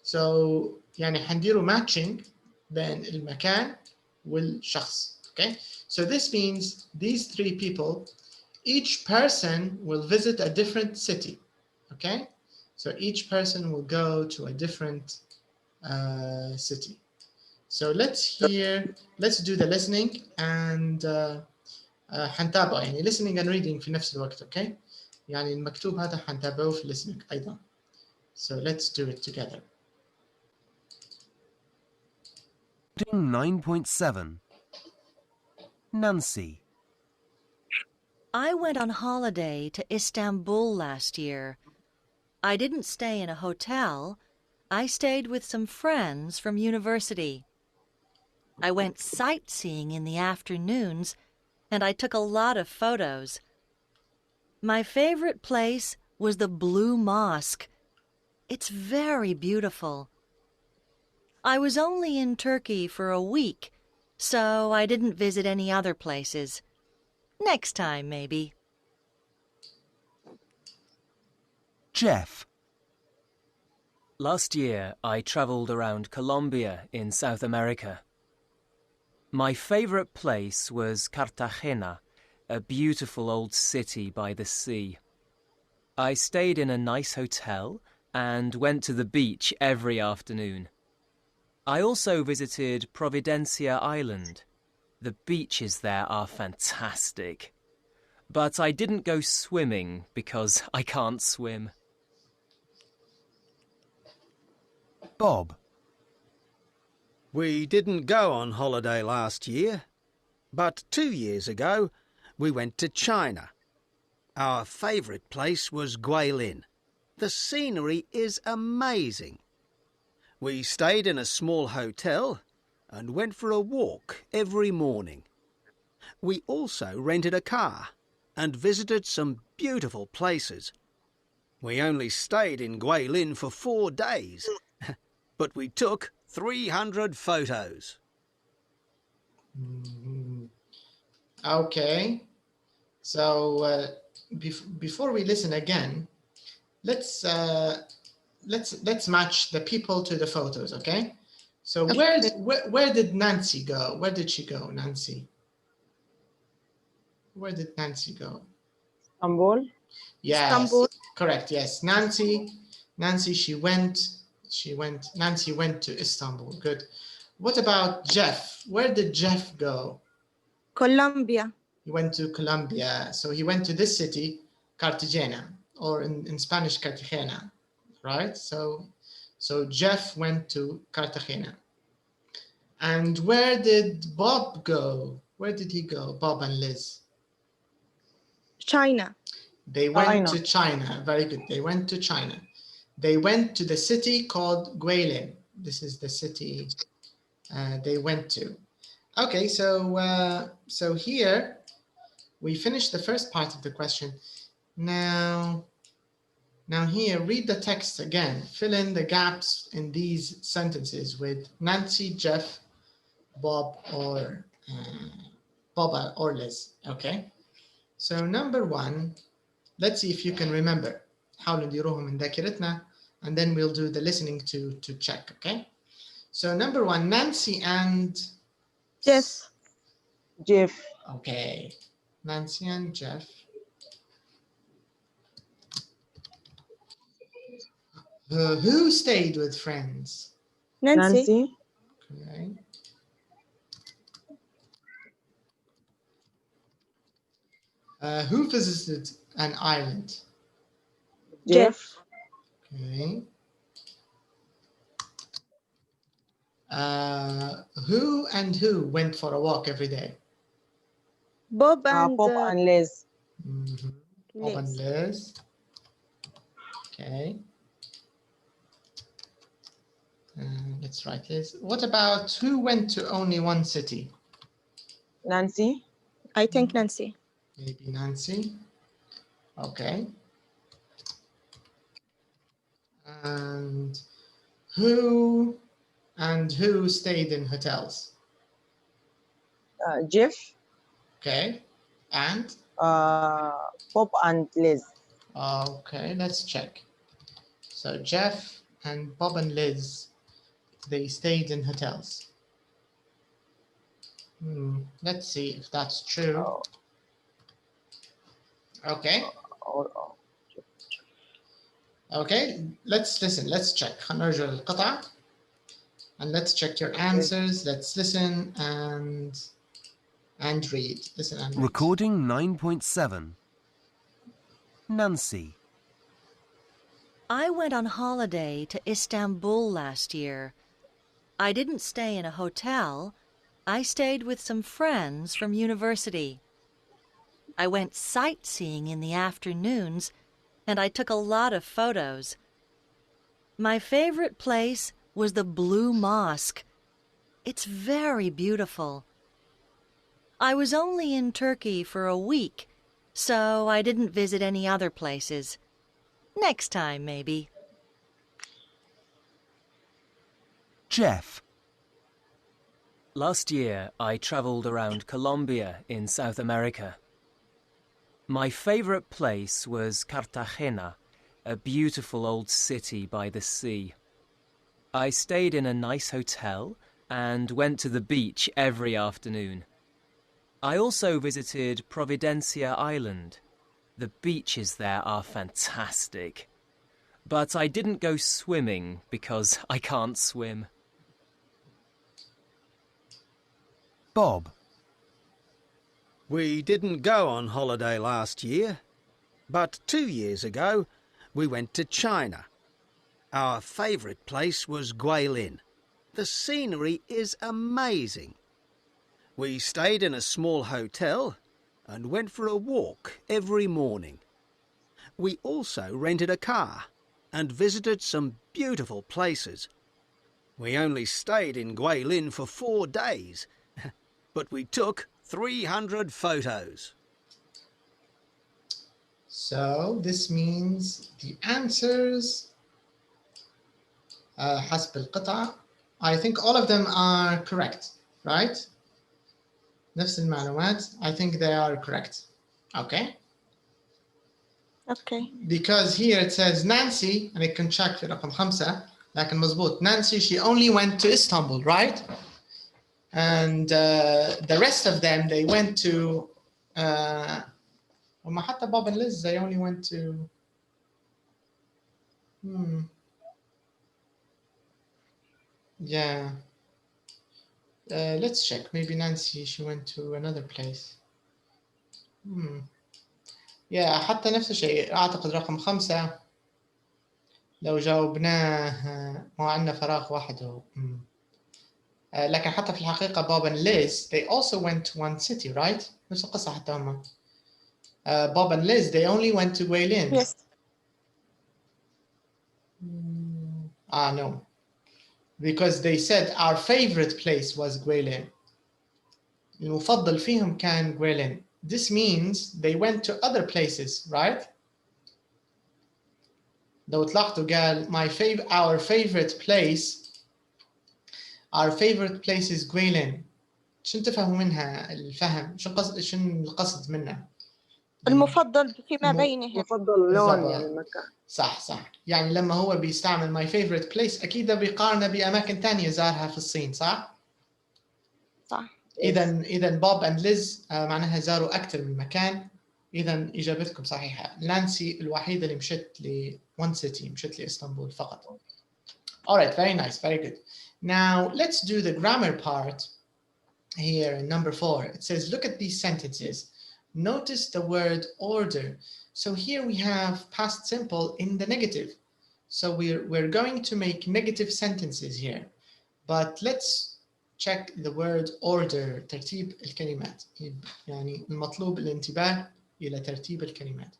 So يعني حنديروا matching بين المكان والشخص. Okay. So this means these 3 people, each person will visit a different city. Okay. So each person will go to a different city. So let's do the listening and حنتابع يعني listening and reading في نفس الوقت. Okay. يعني المكتوب هذا حنتابعه في listening أيضا. So let's do it together. 9.7 Nancy. I went on holiday to Istanbul last year. I didn't stay in a hotel. I stayed with some friends from university. I went sightseeing in the afternoons, and I took a lot of photos. My favorite place was the Blue Mosque. It's very beautiful. I was only in Turkey for a week, so I didn't visit any other places. Next time, maybe. Jeff. Last year, I traveled around Colombia in South America. My favorite place was Cartagena, a beautiful old city by the sea. I stayed in a nice hotel and went to the beach every afternoon. I also visited Providencia Island. The beaches there are fantastic. But I didn't go swimming because I can't swim. Bob. We didn't go on holiday last year, but 2 years ago we went to China. Our favourite place was Guilin. The scenery is amazing. We stayed in a small hotel and went for a walk every morning. We also rented a car and visited some beautiful places. We only stayed in Guilin for 4 days, but we took 300 photos. Okay. So before we listen again, let's match the people to the photos, okay? So where did Nancy go? Where did she go, Nancy? Where did Nancy go? Istanbul. Yes, Istanbul. correct. Yes, Nancy, Nancy went to Istanbul. Good. What about Jeff? Where did Jeff go? Colombia. He went to Colombia. So he went to this city, Cartagena, or in Spanish, Cartagena, right? So Jeff went to Cartagena. And where did Bob go? Where did he go, Bob and Liz? China. They went to China. Very good. They went to China. They went to the city called Guilin. This is the city they went to. Okay, so here we finished the first part of the question. Now here, read the text again. Fill in the gaps in these sentences with Nancy, Jeff, Bob, or Liz. Okay. So number 1, let's see if you can remember. حاولوا نديروهم من ذاكرتنا, and then we'll do the listening to check. Okay. So number 1, Nancy and Jeff. Jeff. Okay. Nancy and Jeff. Who stayed with friends? Nancy. Okay. Who visited an island? Jeff. Okay. Who went for a walk every day? Bob and Liz. Mm-hmm. Bob and Liz. Okay. Let's write this. What about who went to only one city? Nancy. I think Nancy. Maybe Nancy. Okay. And who stayed in hotels? Jeff. Okay. And? Bob and Liz. Okay, let's check. So Jeff and Bob and Liz, they stayed in hotels. Let's see if that's true. Okay. Okay, let's listen. Let's check. هنرجع للقطعة. And let's check your answers. Let's listen and read. Listen and read. Recording 9.7. Nancy. I went on holiday to Istanbul last year. I didn't stay in a hotel. I stayed with some friends from university. I went sightseeing in the afternoons, and I took a lot of photos. My favorite place was the Blue Mosque. It's very beautiful. I was only in Turkey for a week, so I didn't visit any other places. Next time, maybe. Jeff. Last year, I travelled around Colombia in South America. My favourite place was Cartagena, a beautiful old city by the sea. I stayed in a nice hotel and went to the beach every afternoon. I also visited Providencia Island. The beaches there are fantastic. But I didn't go swimming because I can't swim. Bob. We didn't go on holiday last year, but 2 years ago we went to China. Our favourite place was Guilin. The scenery is amazing. We stayed in a small hotel and went for a walk every morning. We also rented a car and visited some beautiful places. We only stayed in Guilin for 4 days, but we took 300 photos. So this means the answers حسب القطعة. I think all of them are correct, right? نفس المعلومات. I think they are correct. Okay. Okay. Because here it says Nancy, and I can check في رقم 5 لكن مظبوط. Nancy, she only went to Istanbul, right? And the rest of them, they went to وما حتى Bob and Liz, they only went to yeah. Let's check. Maybe Nancy, she went to another place. Yeah, حتى نفس الشيء. أعتقد رقم 5 لو جاوبناه ما عندنا فراغ واحد. لكن حتى في الحقيقة Bob and Liz, they also went to one city, right? نفس القصة حتى هم. Bob and Liz, they only went to Guilin. Yes. No. Because they said our favorite place was Guilin. المفضل فيهم كان Guilin. This means they went to other places, right? لو تلاحظوا قال our favorite place is Guilin. شنو تفهموا منها الفهم؟ شنو القصد منها؟ المفضل فيما بينهم. المفضل لون يعني المكان. صح. يعني لما هو بيستعمل my favorite place أكيد بيقارنه بأماكن تانية زارها في الصين، صح؟ إذا بوب and Liz معناها زاروا أكثر من مكان. إذا إجابتكم صحيحة. نانسي الوحيدة اللي مشت ل one city، مشت لإسطنبول فقط. Alright, very nice, very good. Now let's do the grammar part here in number 4. It says, look at these sentences. Notice the word order. So here we have past simple in the negative. So we're going to make negative sentences here. But let's check the word order. ترتيب الكلمات. يعني المطلوب الانتباه إلى ترتيب الكلمات.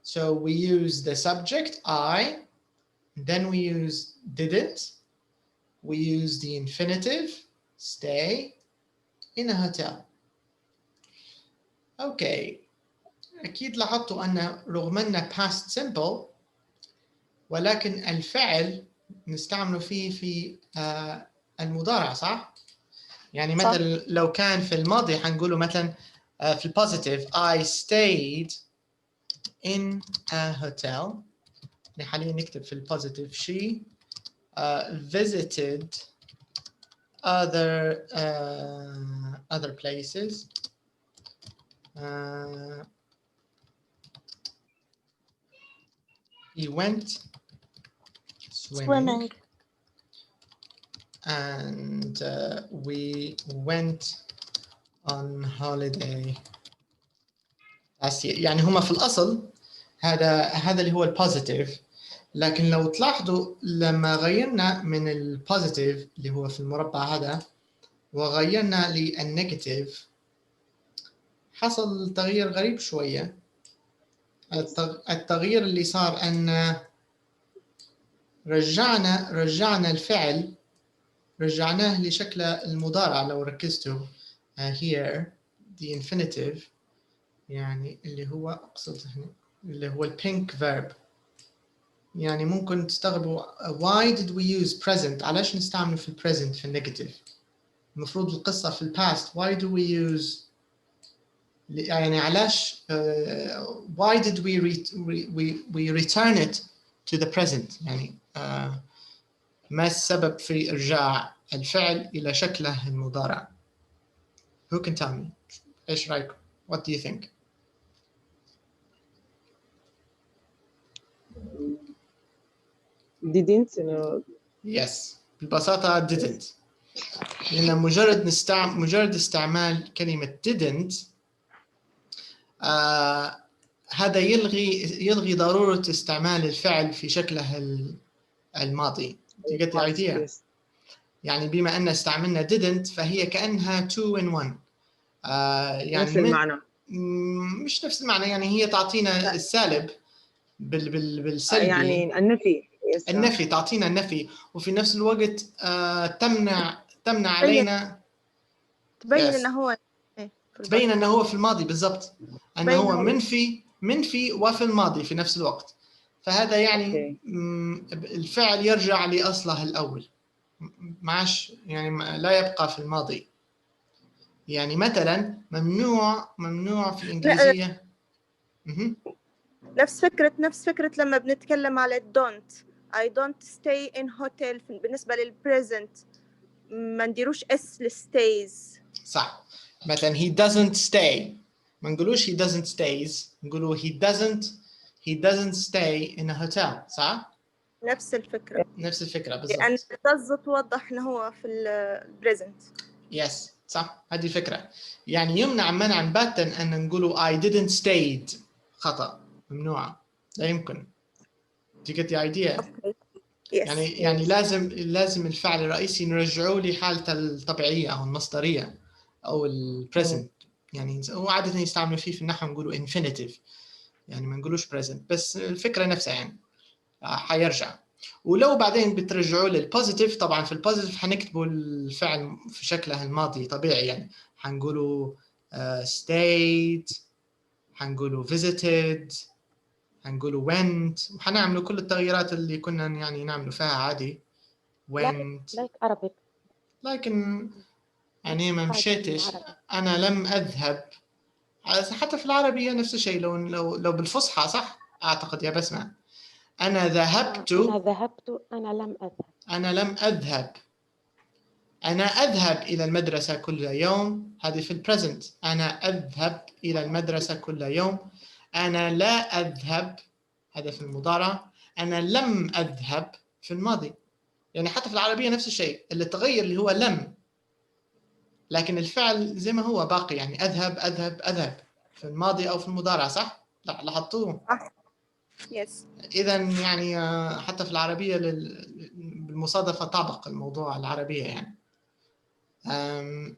So we use the subject I, then we use didn't, we use the infinitive stay in a hotel. Okay. أكيد لاحظتوا أن رغم أنه past simple ولكن الفعل نستعمله فيه في المضارع، صح؟ يعني مثلا لو كان في الماضي حنقوله مثلا في البوزيتيف I stayed in a hotel. حاليا نكتب في البوزيتيف she visited other places. He went swimming. And we went on holiday last year. يعني هما في الأصل هذا اللي هو البوزيتيف، لكن لو تلاحظوا لما غيرنا من البوزيتيف اللي هو في المربع هذا وغيرنا للنيجاتيف حصل تغيير غريب شوية. التغيير اللي صار أن رجعنا الفعل، رجعناه لشكل المضارع. لو ركزتوا here the infinitive، يعني اللي هو أقصد هنا اللي هو البينك verb. يعني ممكن تستغربوا why did we use present؟ علاش نستعمله في present في النيجاتيف؟ المفروض القصة في الباست. why do we use، يعني علاش why did we return it to the present؟ يعني ما السبب في إرجاع الفعل إلى شكله المضارع؟ Who can tell me؟ إيش رأيكم؟ What do you think؟ didn't Yes، ببساطة didn't. لأن مجرد استعمال كلمة didn't هذا يلغي ضرورة استعمال الفعل في شكله الماضي. You get the idea؟ يعني بما أن استعملنا didn't فهي كأنها 2 in 1. يعني نفس المعنى. مش نفس المعنى، يعني هي تعطينا السالب بالسلبي، يعني النفي تعطينا النفي، وفي نفس الوقت تمنع علينا تبين انه هو تبين انه هو في الماضي بالضبط، انه هو منفي وفي الماضي في نفس الوقت. فهذا يعني الفعل يرجع لأصله الأول، معش يعني لا يبقى في الماضي. يعني مثلا ممنوع في الإنجليزية نفس فكرة لما بنتكلم على I don't stay in hotel. بالنسبة للpresent ما نديروش اس للstays. صح. مثلا he doesn't stay، ما نقولوش he doesn't stays، نقولوا he doesn't stay in a hotel. صح؟ نفس الفكرة بالضبط. لأن does توضح إنه هو في present. Yes، صح، هذه الفكرة. يعني يمنع منعا باتا أن نقولوا I didn't stayed، خطأ، ممنوعة، لا يمكن. Do you get the idea؟ يعني لازم الفعل الرئيسي نرجعه لحالته الطبيعية أو المصدرية أو البريزنت. يعني وعادة يستعملوا فيه في النحو نقولوا infinitive، يعني ما نقولوش present، بس الفكرة نفسها يعني حيرجع. ولو بعدين بترجعوا للبوزيتيف، طبعا في البوزيتيف حنكتبوا الفعل في شكله الماضي طبيعي، يعني حنقولوا stayed، حنقولوا visited، حنقولوا went، وحنعملوا كل التغييرات اللي كنا يعني نعملوا فيها عادي. went like Arabic، لكن يعني ما مشيتش، أنا لم أذهب. حتى في العربية نفس الشيء، لو بالفصحى صح أعتقد يا بسمة. أنا ذهبت، أنا لم أذهب. أنا لم أذهب. أنا أذهب إلى المدرسة كل يوم، هذه في البريزنت. أنا أذهب إلى المدرسة كل يوم. أنا لا أذهب، هذا في المضارع. أنا لم أذهب في الماضي. يعني حتى في العربية نفس الشيء، اللي تغير اللي هو لم، لكن الفعل زي ما هو باقي، يعني أذهب في الماضي أو في المضارع. صح؟ لاحظتوه؟ يس. إذا يعني حتى في العربية بالمصادفة طابق الموضوع العربية يعني.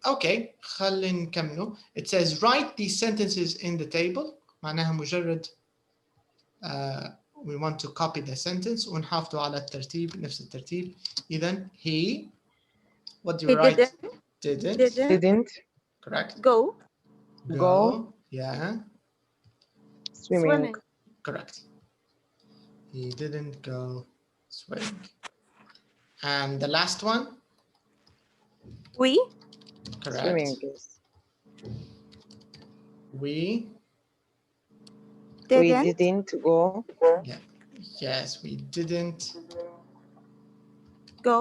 أوكي، خلينا نكمله. It says write these sentences in the table. معناها مجرد we want to copy the sentence ونحافظوا على الترتيب نفس الترتيب. إذا he، what do you write؟ didn't correct. go yeah. swimming correct. He didn't go swimming. And the last one? we correct. swimming, yes. We didn't go. Yeah. Yes, we didn't go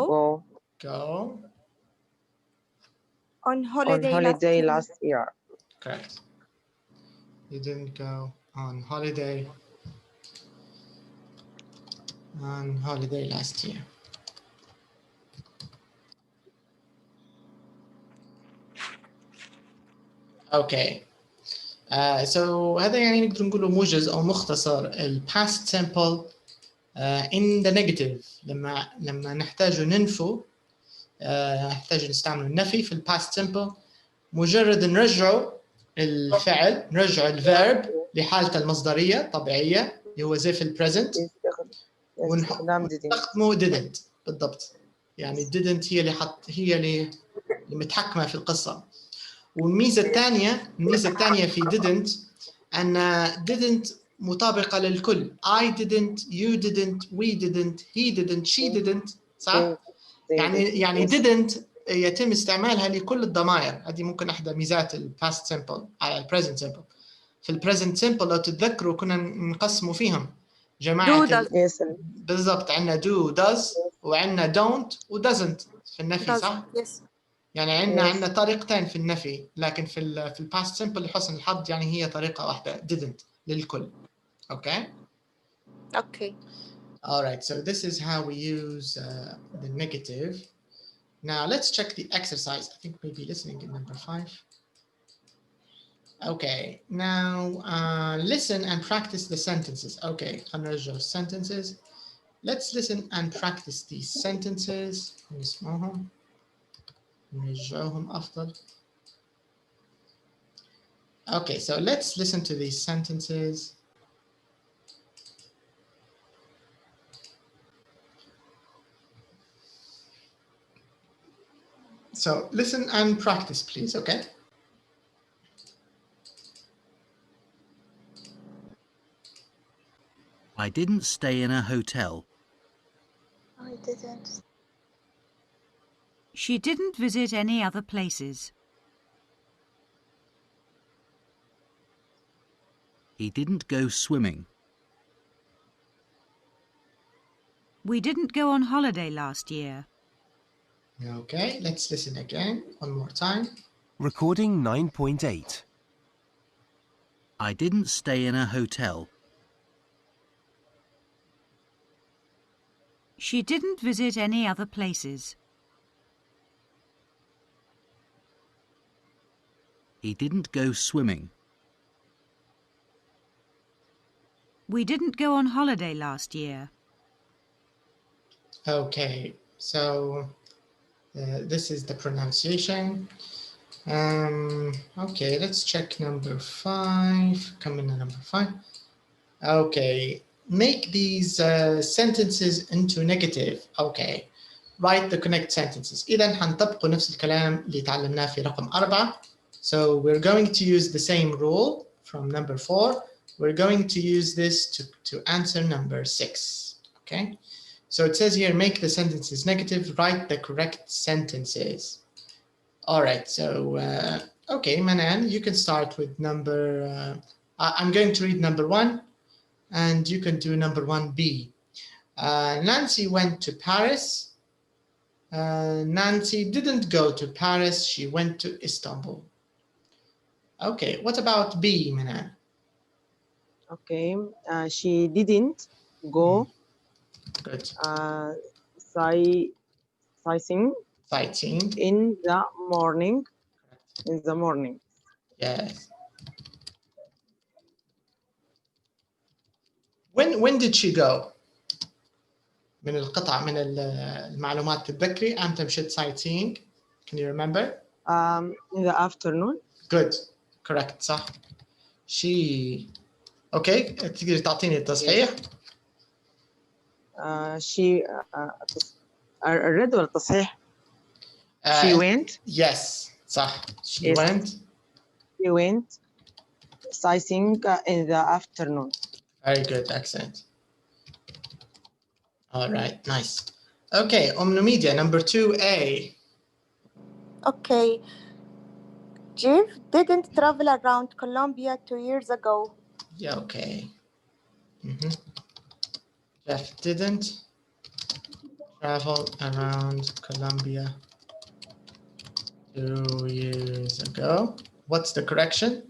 on holiday last year. correct. You didn't go on holiday last year. Okay. So هذا يعني نقدر نقوله موجز أو مختصر ال past simple in the negative. لما نحتاج ننفو، نحتاج نستعمل النفي في ال past simple، مجرد نرجعه الفعل نرجع الفيرب لحالته المصدرية الطبيعية اللي هو زي في البريزنت ونستخدمه didn't بالضبط. يعني didn't هي اللي متحكمة في القصة. والميزة الثانية في didn't أن didn't مطابقة للكل. I didn't, you didn't, we didn't, he didn't, she didn't. صح؟ يعني didn't يتم استعمالها لكل الضمائر. هذه ممكن إحدى ميزات past simple على present simple. في present simple لو تتذكروا كنا نقسموا فيهم جماعة بالضبط. عندنا do, does وعندنا don't و doesn't في النفي صح؟ يعني عندنا طريقتين في النفي، لكن في past simple لحسن الحظ يعني هي طريقة واحدة didn't للكل. Okay? Okay. All right, so this is how we use the negative. Now let's check the exercise. I think maybe listening in number 5. Okay, now listen and practice the sentences. Okay, هنرجع sentences. Let's listen and practice these sentences. نسمعهم نرجعهم أفضل. Okay, so let's listen to these sentences. So listen and practice, please, okay? I didn't stay in a hotel. I didn't. She didn't visit any other places. He didn't go swimming. We didn't go on holiday last year. Okay, let's listen again, one more time. Recording 9.8. I didn't stay in a hotel. She didn't visit any other places. He didn't go swimming. We didn't go on holiday last year. Okay, so this is the pronunciation. Okay, let's check number 5. Come in number 5. Okay, make these sentences into negative. Okay, write the correct sentences. إذا حنطبقوا نفس الكلام اللي تعلمناه في رقم 4. So we're going to use the same rule from number 4. We're going to use this to answer number 6. Okay, so it says here, make the sentences negative, write the correct sentences. All right, so, okay, Manan, you can start with number, I'm going to read number 1, and you can do number 1B. Nancy went to Paris. Nancy didn't go to Paris, she went to Istanbul. Okay, what about B, Manan? Okay, she didn't go. Good. Sightseeing in the morning. In the morning. Yes. When did she go? من القطع من المعلومات تتذكري أمتى مشيت sightseeing? Can you remember? In the afternoon. Good. Correct. صح. She. Okay. تقدر تعطيني التصحيح؟ She الرد ولا التصحيح؟ She went. Yes. صح. She yes. went. She went sightseeing in the afternoon. Very good. Excellent. All right. Nice. Okay. Omnomedia number 2A. Okay. Jeff didn't travel around Colombia 2 years ago. Yeah. Okay. Jeff didn't travel around Colombia 2 years ago. What's the correction?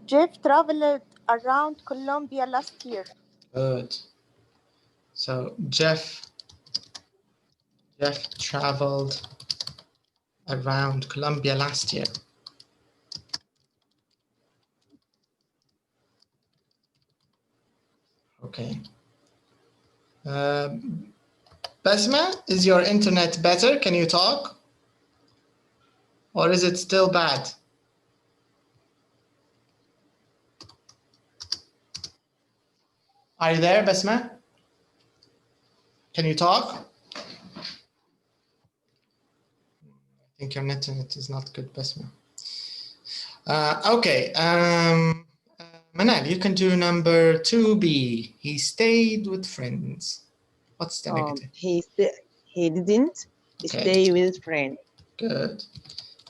Jeff traveled around Colombia last year. Good. So Jeff traveled around Colombia last year. Okay. Basma, is your internet better? Can you talk? Or is it still bad? Are you there, Basma? Can you talk? I think your internet is not good, Basma. Okay. Manal, you can do number 2B. He stayed with friends. What's the negative? He didn't stay with friends. Good.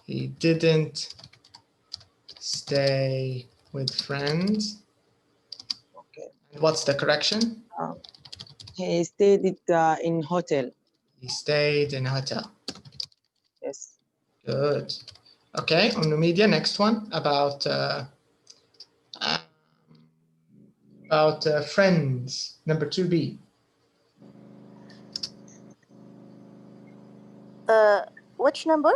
He didn't stay with friends. Okay. And what's the correction? He stayed in hotel. He stayed in a hotel. Yes. Good. Okay, on the media, next one about friends. Number 2B. Which number?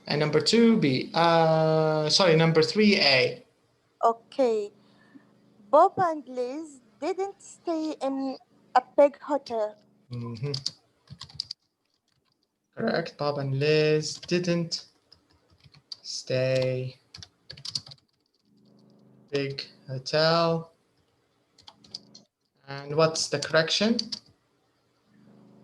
And number 2B. Sorry, number 3A. Okay. Bob and Liz didn't stay in a big hotel. Mm-hmm. Correct. Bob and Liz didn't stay big hotel. And what's the correction?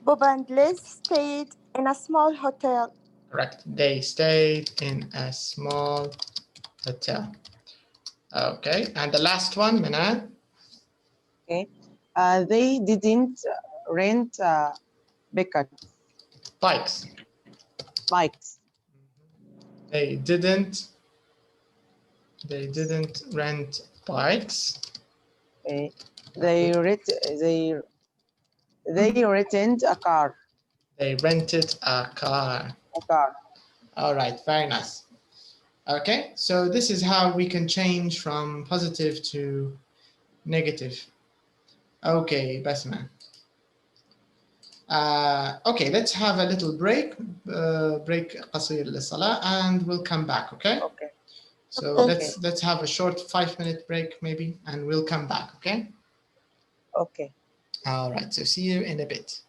Bob and Liz stayed in a small hotel. Correct. They stayed in a small hotel. Okay. And the last one, Minal. Okay. They didn't rent bikes. They didn't rent bikes. Okay. They rented a car. They rented a car. All right, very nice. Okay, so this is how we can change from positive to negative. Okay, Basma. Okay, let's have a little break. Break قصير للصلاة, and we'll come back. Okay. Okay. So let's have a short 5-minute break maybe, and we'll come back. Okay. Okay. All right. So see you in a bit.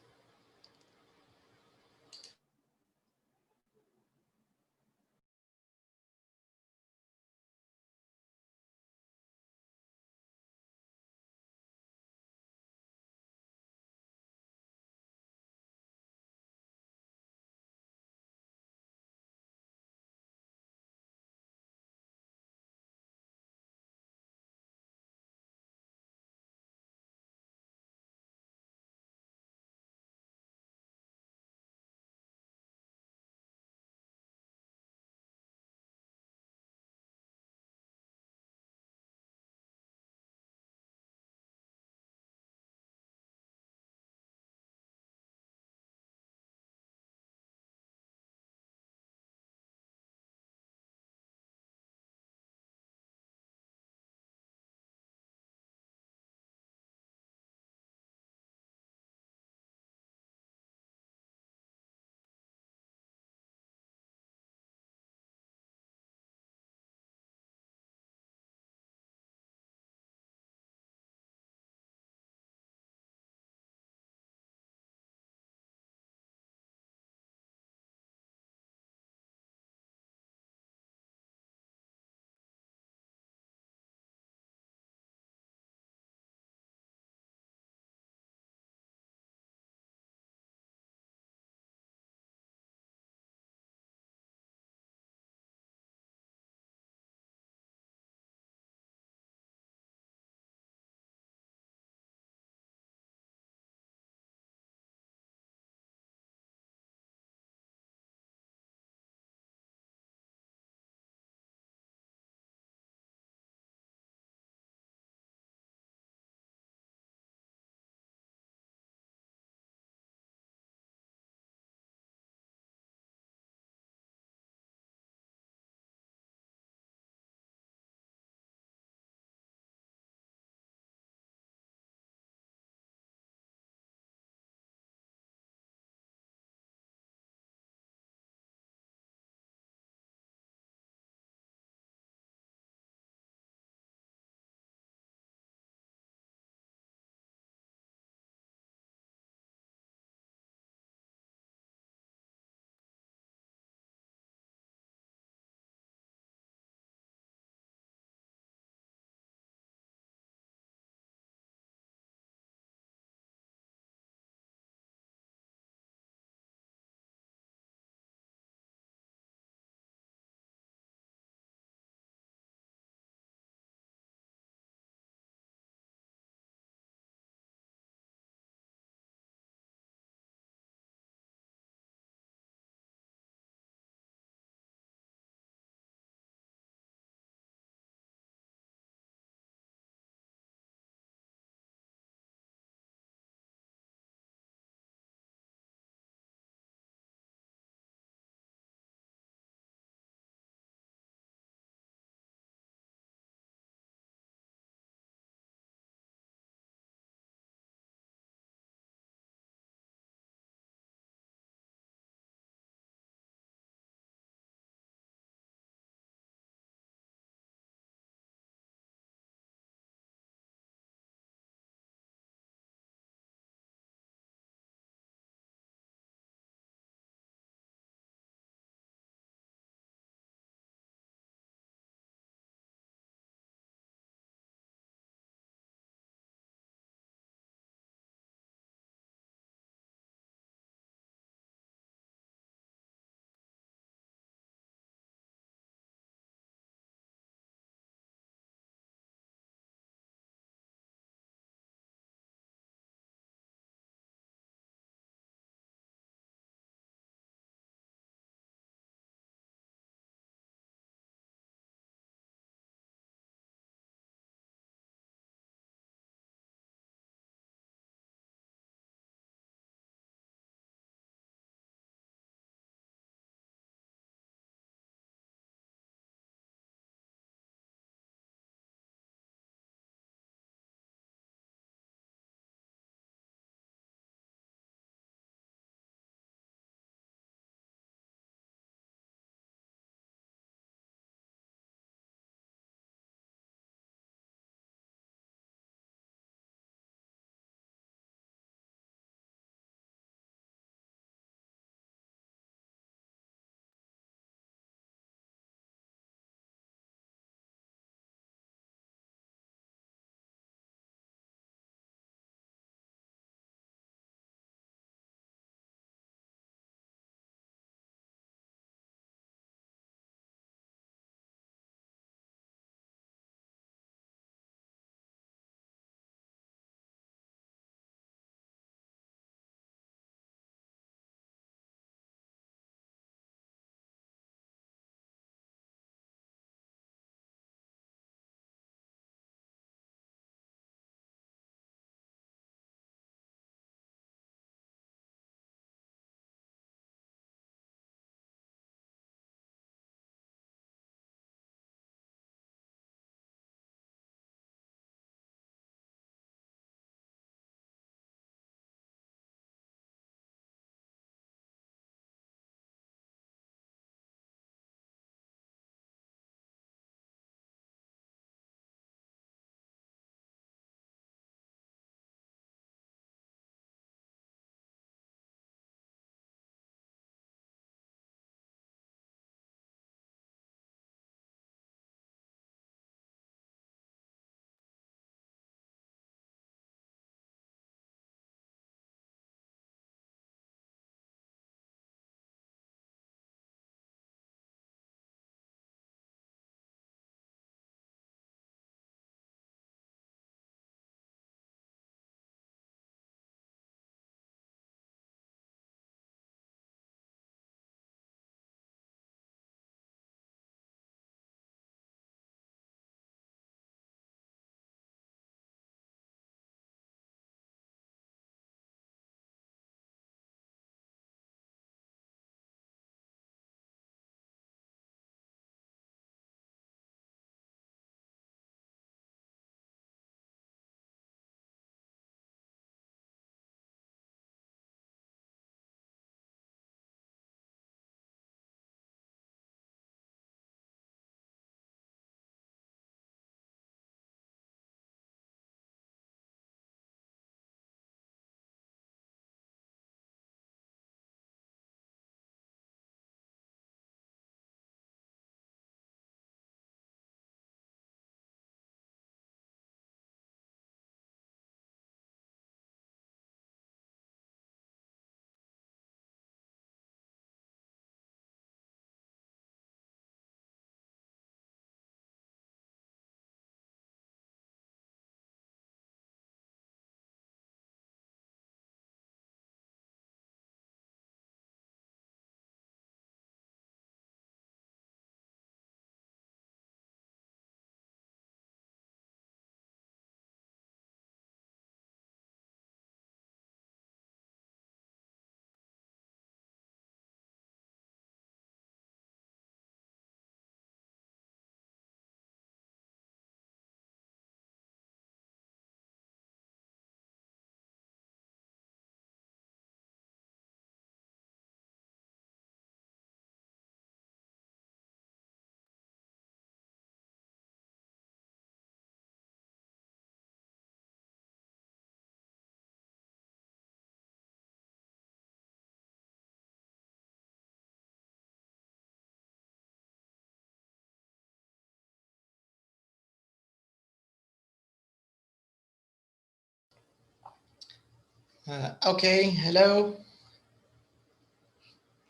Okay, hello.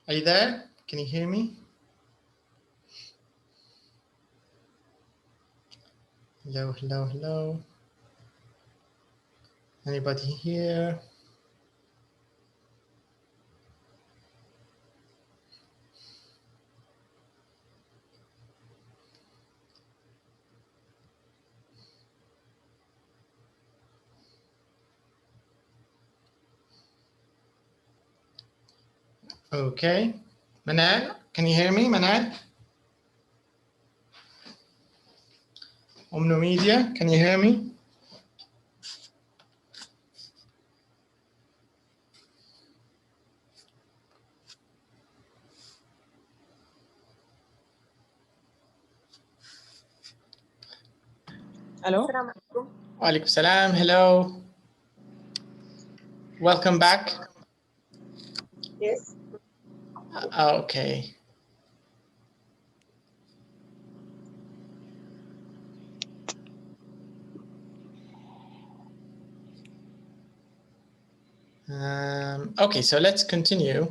Are you there? Can you hear me? Hello, hello, hello. Anybody here? Okay. Manal, can you hear me, Manal? Omno Media, can you hear me? Hello. Walaikum salam. Hello. Welcome back. Yes. Okay. Okay, so let's continue.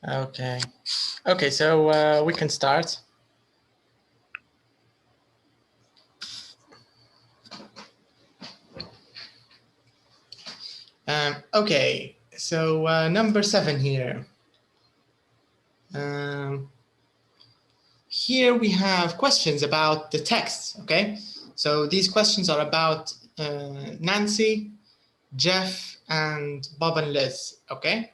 Okay. Okay, so we can start. Okay, so number 7 here. Here we have questions about the text, okay? So these questions are about Nancy, Jeff, and Bob and Liz, okay?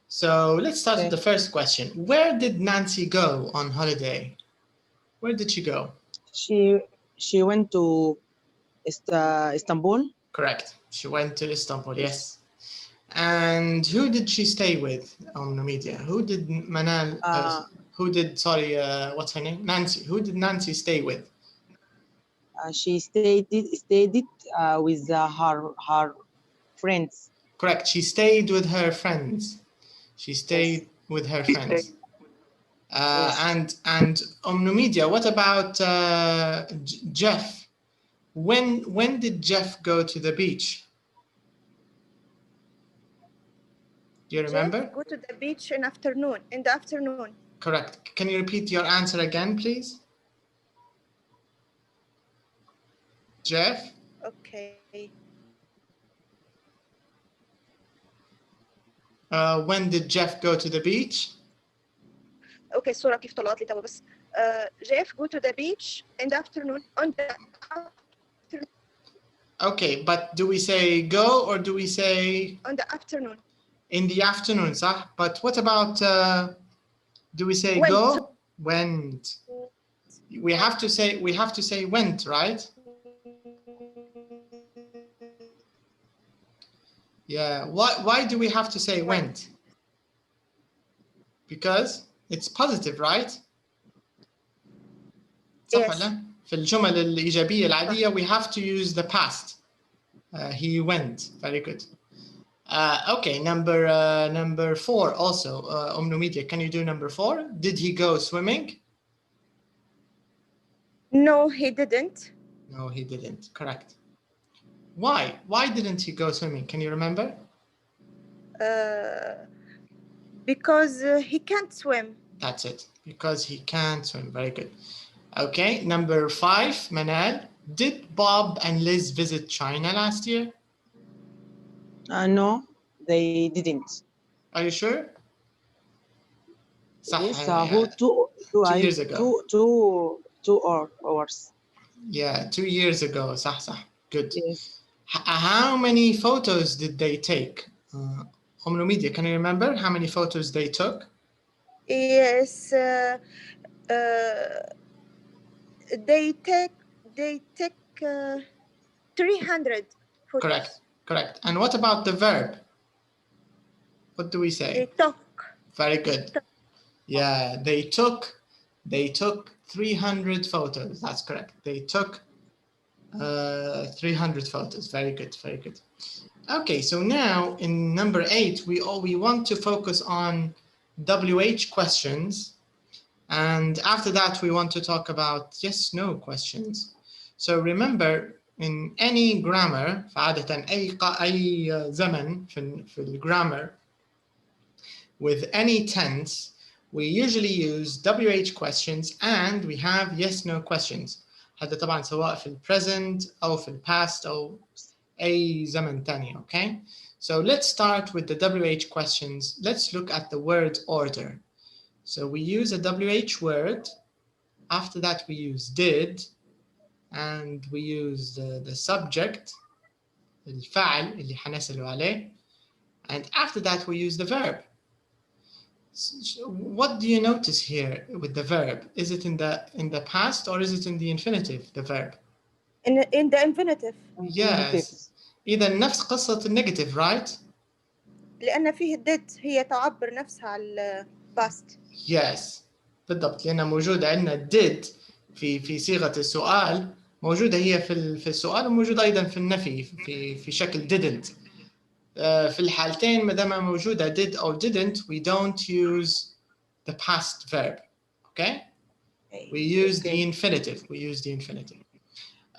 So let's start with the first question. Where did Nancy go on holiday? Where did she go? She went to Istanbul. Correct. She went to Istanbul, yes. And who did she stay with on the media? Who did Manal, what's her name? Nancy. Who did Nancy stay with? She stayed with her friends. Correct. She stayed with her friends. She stayed with her friends. And Media, what about Jeff? When did Jeff go to the beach? Do you remember? Jeff go to the beach in the afternoon. Correct. Can you repeat your answer again, please? Jeff? Okay. When did Jeff go to the beach? Okay, صورة كيف طلعت لي توا بس. Jeff go to the beach in the afternoon on the afternoon. Okay, but do we say go or do we say on the afternoon? In the afternoon, صح? But what about do we say went. go? Went. We have to say went, right? Yeah. Why do we have to say went? Because it's positive, right? Yes. في الجمل الإيجابية العادية we have to use the past. He went. Very good. Okay, number 4 also. Media, can you do number 4? Did he go swimming? No, he didn't. No, he didn't. Correct. Why? Why didn't he go swimming? Can you remember? Because he can't swim. That's it. Because he can't swim. Very good. Okay, number 5, Manal. Did Bob and Liz visit China last year? No, they didn't. Are you sure? Yes, 2 years ago. 2 hours. Yeah, 2 years ago. صح. Good. Yes. How many photos did they take? Media, can you remember how many photos they took? Yes. They take 300 photos. Correct. And what about the verb? What do we say? They took. Very good. Yeah, they took 300 photos. That's correct. They took 300 photos. Very good, very good. Okay, so now in number 8, we want to focus on WH questions. And after that, we want to talk about yes/no questions. So remember, in any grammar, فعادة أي زمن في الgrammar, with any tense, we usually use WH questions and we have yes/no questions. هذا طبعا سواء في present أو في past أو أي زمن تاني, okay? So let's start with the WH questions. Let's look at the word order. So we use a WH word. After that, we use did, and we use the subject, الفاعل اللي حنسأله عليه, and after that, we use the verb. So what do you notice here with the verb? Is it in the past or is it in the infinitive, the verb? In the infinitive. Yes. إذا نفس قصة النيجاتيف, right? لأن فيه did هي تعبر نفسها عن past. Yes. بالضبط, لأنها موجودة عندنا did في صيغة السؤال, موجودة هي في السؤال وموجودة أيضا في النفي في شكل didn't. في الحالتين ما دام موجودة did or didn't, we don't use the past verb. Okay? We use the infinitive. We use the infinitive.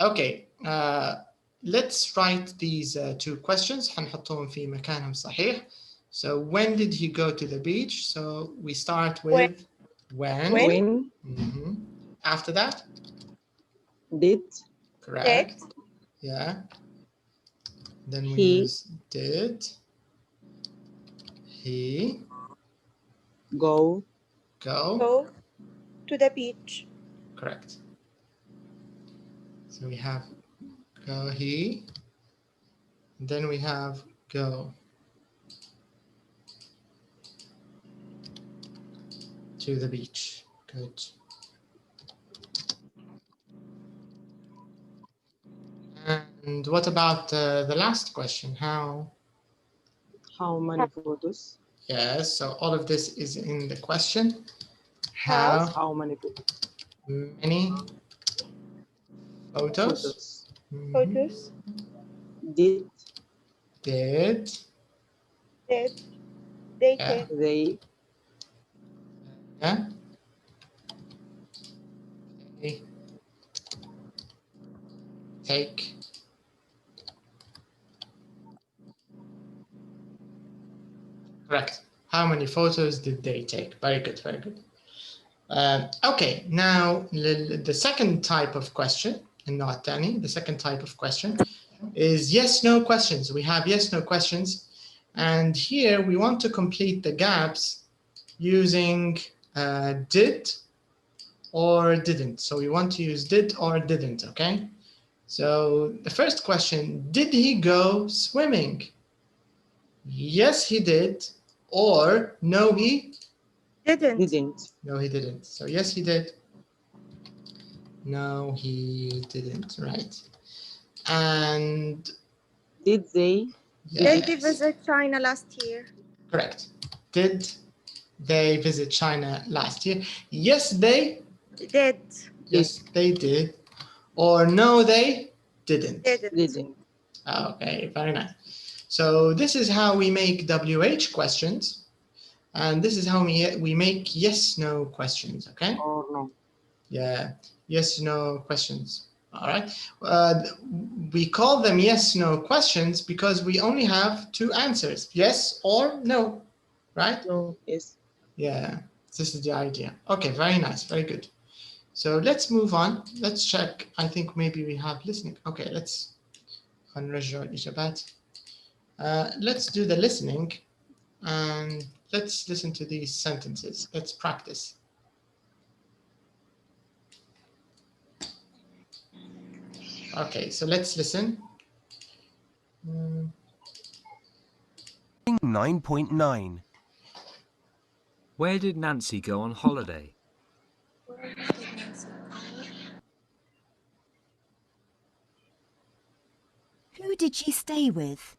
Okay. Let's write these two questions. حنحطهم في مكانهم صحيح. So when did he go to the beach? So we start with when. Mm-hmm. After that? Did. Correct. Yeah. Then we use did. He go to the beach. Correct. So we have go he. Then we have go to the beach. Good. And what about the last question? How many photos? Yes, so all of this is in the question. How many photos? Photos. Did they take? They take correct. How many photos did they take? Very good, very good. Okay, now the second type of question, and not Danny, the second type of question is yes/no questions. We have yes/no questions, and here we want to complete the gaps using did or didn't. So we want to use did or didn't, okay? So the first question, did he go swimming? Yes, he did, or no, he didn't. No, he didn't. So yes, he did. No, he didn't. Right. And did they? Yes. Did they visit China last year? Correct. Did they visit China last year? Yes, they did. Yes, they did. Or no, they didn't. Didn't. Okay, very nice. So this is how we make WH questions. And this is how we make yes/no questions, okay? Or no. Yeah, yes/no questions, all right? We call them yes/no questions because we only have two answers, yes or no, right? No, yes. Yeah, this is the idea. Okay, very nice, very good. So let's move on. Let's check. I think maybe we have listening. Okay, let's let's do the listening and let's listen to these sentences. Let's practice. Okay, so let's listen. 9.9. Where did Nancy go on holiday? Who did she stay with?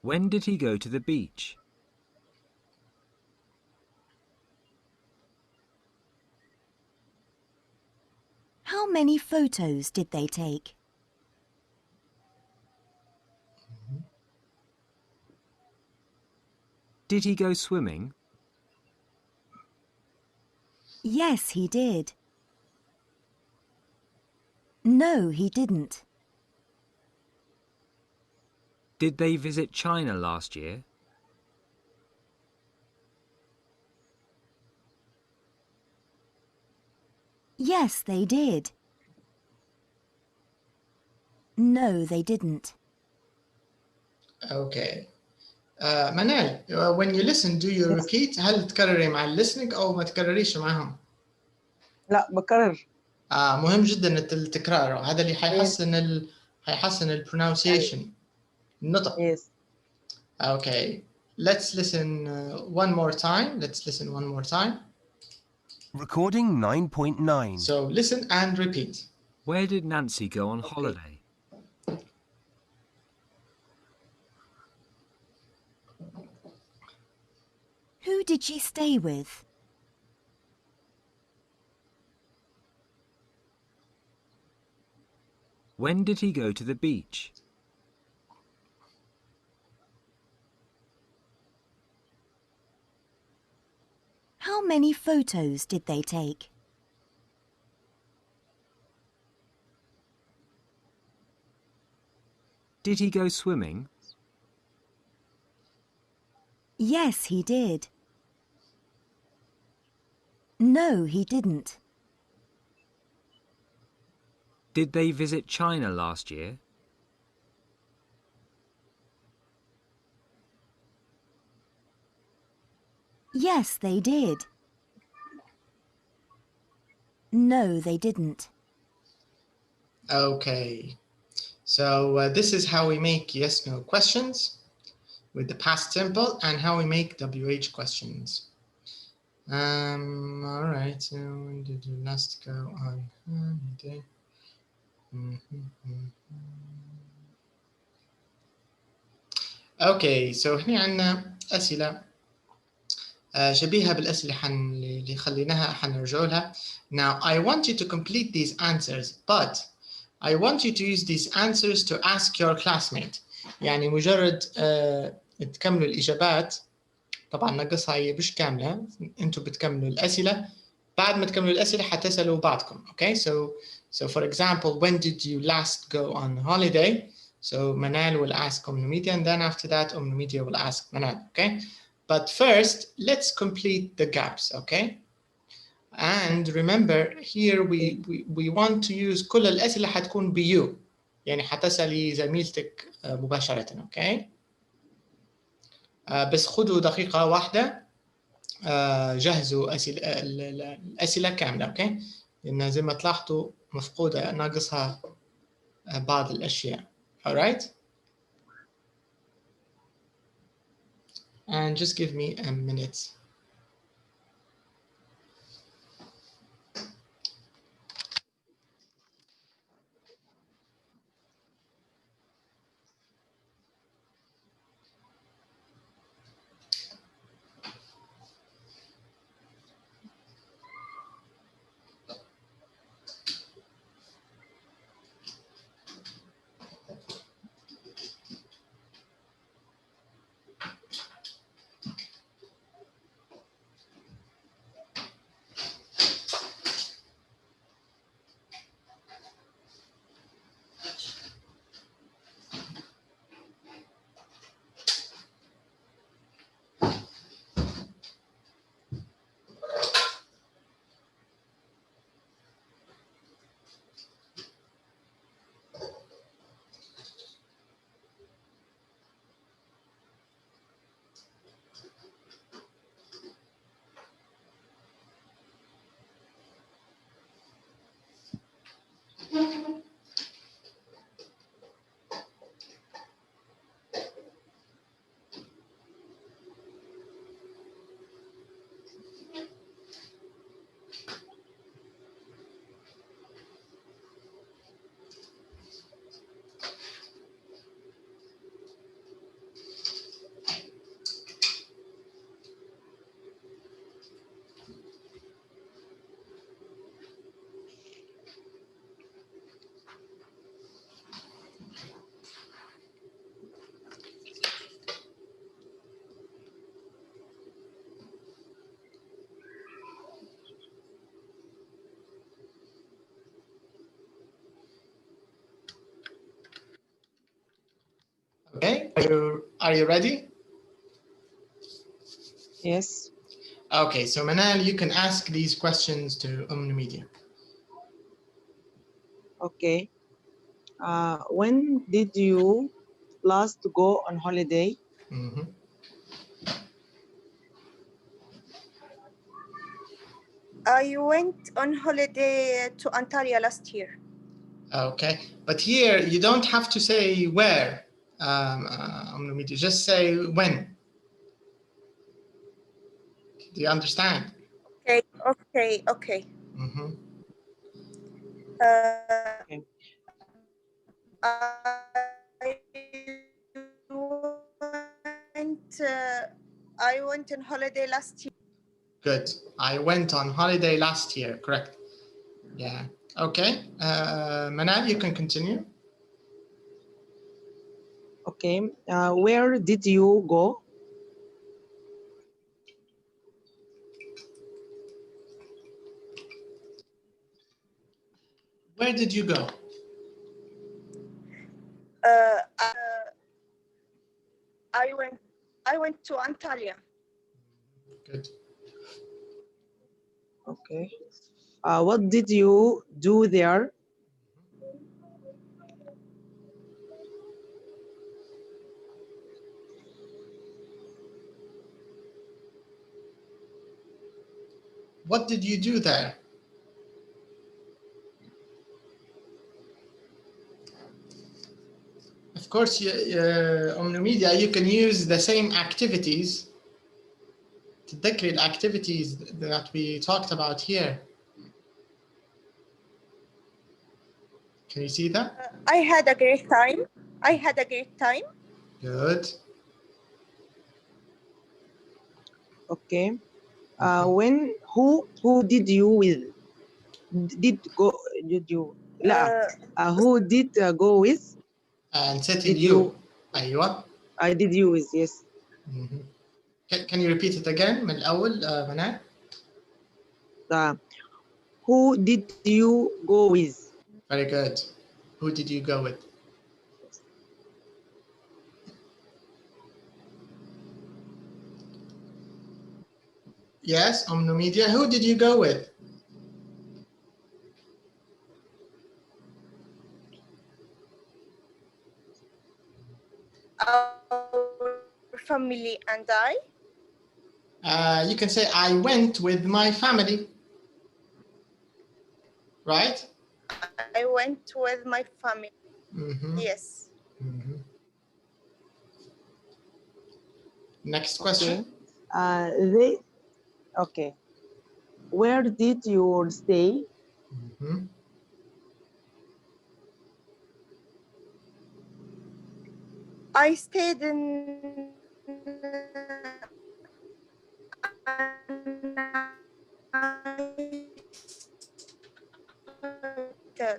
When did he go to the beach? How many photos did they take? Did he go swimming? Yes, he did. No, he didn't. Did they visit China last year? Yes, they did. No, they didn't. Okay. منال, when you listen, do you repeat؟ هل تكرري مع listening أو ما تكرريش معهم؟ لا بكرر. مهم جدا التكرار، هذا اللي حيحسن ال pronunciation النطق. Yes. Okay. Let's listen one more time. Let's listen one more time. Recording 9.9. So listen and repeat. Where did Nancy go on holiday? Who did she stay with? When did he go to the beach? How many photos did they take? Did he go swimming? Yes, he did. No, he didn't. Did they visit China last year? Yes, they did. No, they didn't. Okay. So this is how we make yes/no questions with the past simple and how we make WH questions. All right. So when did you last go on holiday? Okay. So هنا عندنا أسئلة شبيهة بالأسئلة اللي خليناها حنرجع لها. Now I want you to complete these answers, but I want you to use these answers to ask your classmate. يعني مجرد تكملوا الإجابات، طبعا نقصها هي مش كاملة، أنتوا بتكملوا الأسئلة، بعد ما تكملوا الأسئلة حتسألوا بعضكم. Okay, so for example, when did you last go on holiday? So Manal will ask Numidia, and then after that Numidia will ask Manal. Okay, but first let's complete the gaps. Okay. And remember here we want to use كل الأسئلة حتكون بيو، يعني حتسألي زميلتك مباشرة. Okay. بس خدوا دقيقة واحدة جهزوا الأسئلة كاملة. Okay. لأن زي ما تلاحظوا مفقودة ناقصها بعض الأشياء. Alright. And just give me a minute. Are you ready? Yes. Okay, so Manal, you can ask these questions to Media. Okay. When did you last go on holiday? Mm-hmm. I went on holiday to Antalya last year. Okay, but here you don't have to say where. Media, just say when. Do you understand? Okay. Mm-hmm. Okay. I went on holiday last year. Good. I went on holiday last year. Correct. Yeah. Okay. Manal, you can continue. Okay. Where did you go? Where did you go? I went to Antalya. Good. Okay. What did you do there? What did you do there? Of course, on the media, you can use the same activities. تتذكري activities that we talked about here. Can you see that? I had a great time. Good. Okay. Who did you with? Who did go with? And setting you. أيوة. I did you with, yes. Mm-hmm. Can you repeat it again من الأول منال? Who did you go with? Very good. Who did you go with? Yes, Media. Who did you go with? Our family and I. You can say I went with my family. Right? I went with my family. Mm-hmm. Yes. Mm-hmm. Next question. Okay. Where did you stay? Mm-hmm. I stayed in hotel.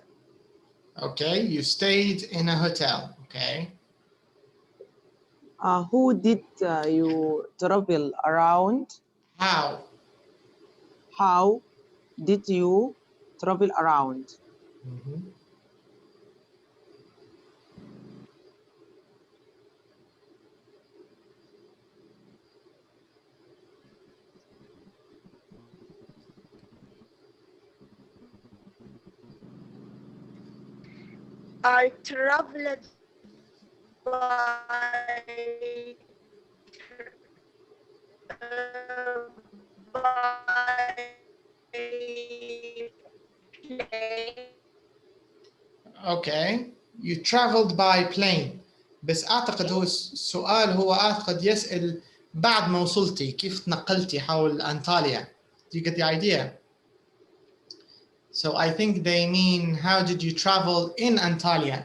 Okay, you stayed in a hotel. Okay. Who did you travel around? How did you travel around? Mm-hmm. I traveled by plane. Okay, you traveled by plane. بس أعتقد هو السؤال هو أعتقد يسأل بعد ما وصلتي كيف تنقلتي حول أنطاليا. Do you get the idea? So I think they mean how did you travel in Antalya?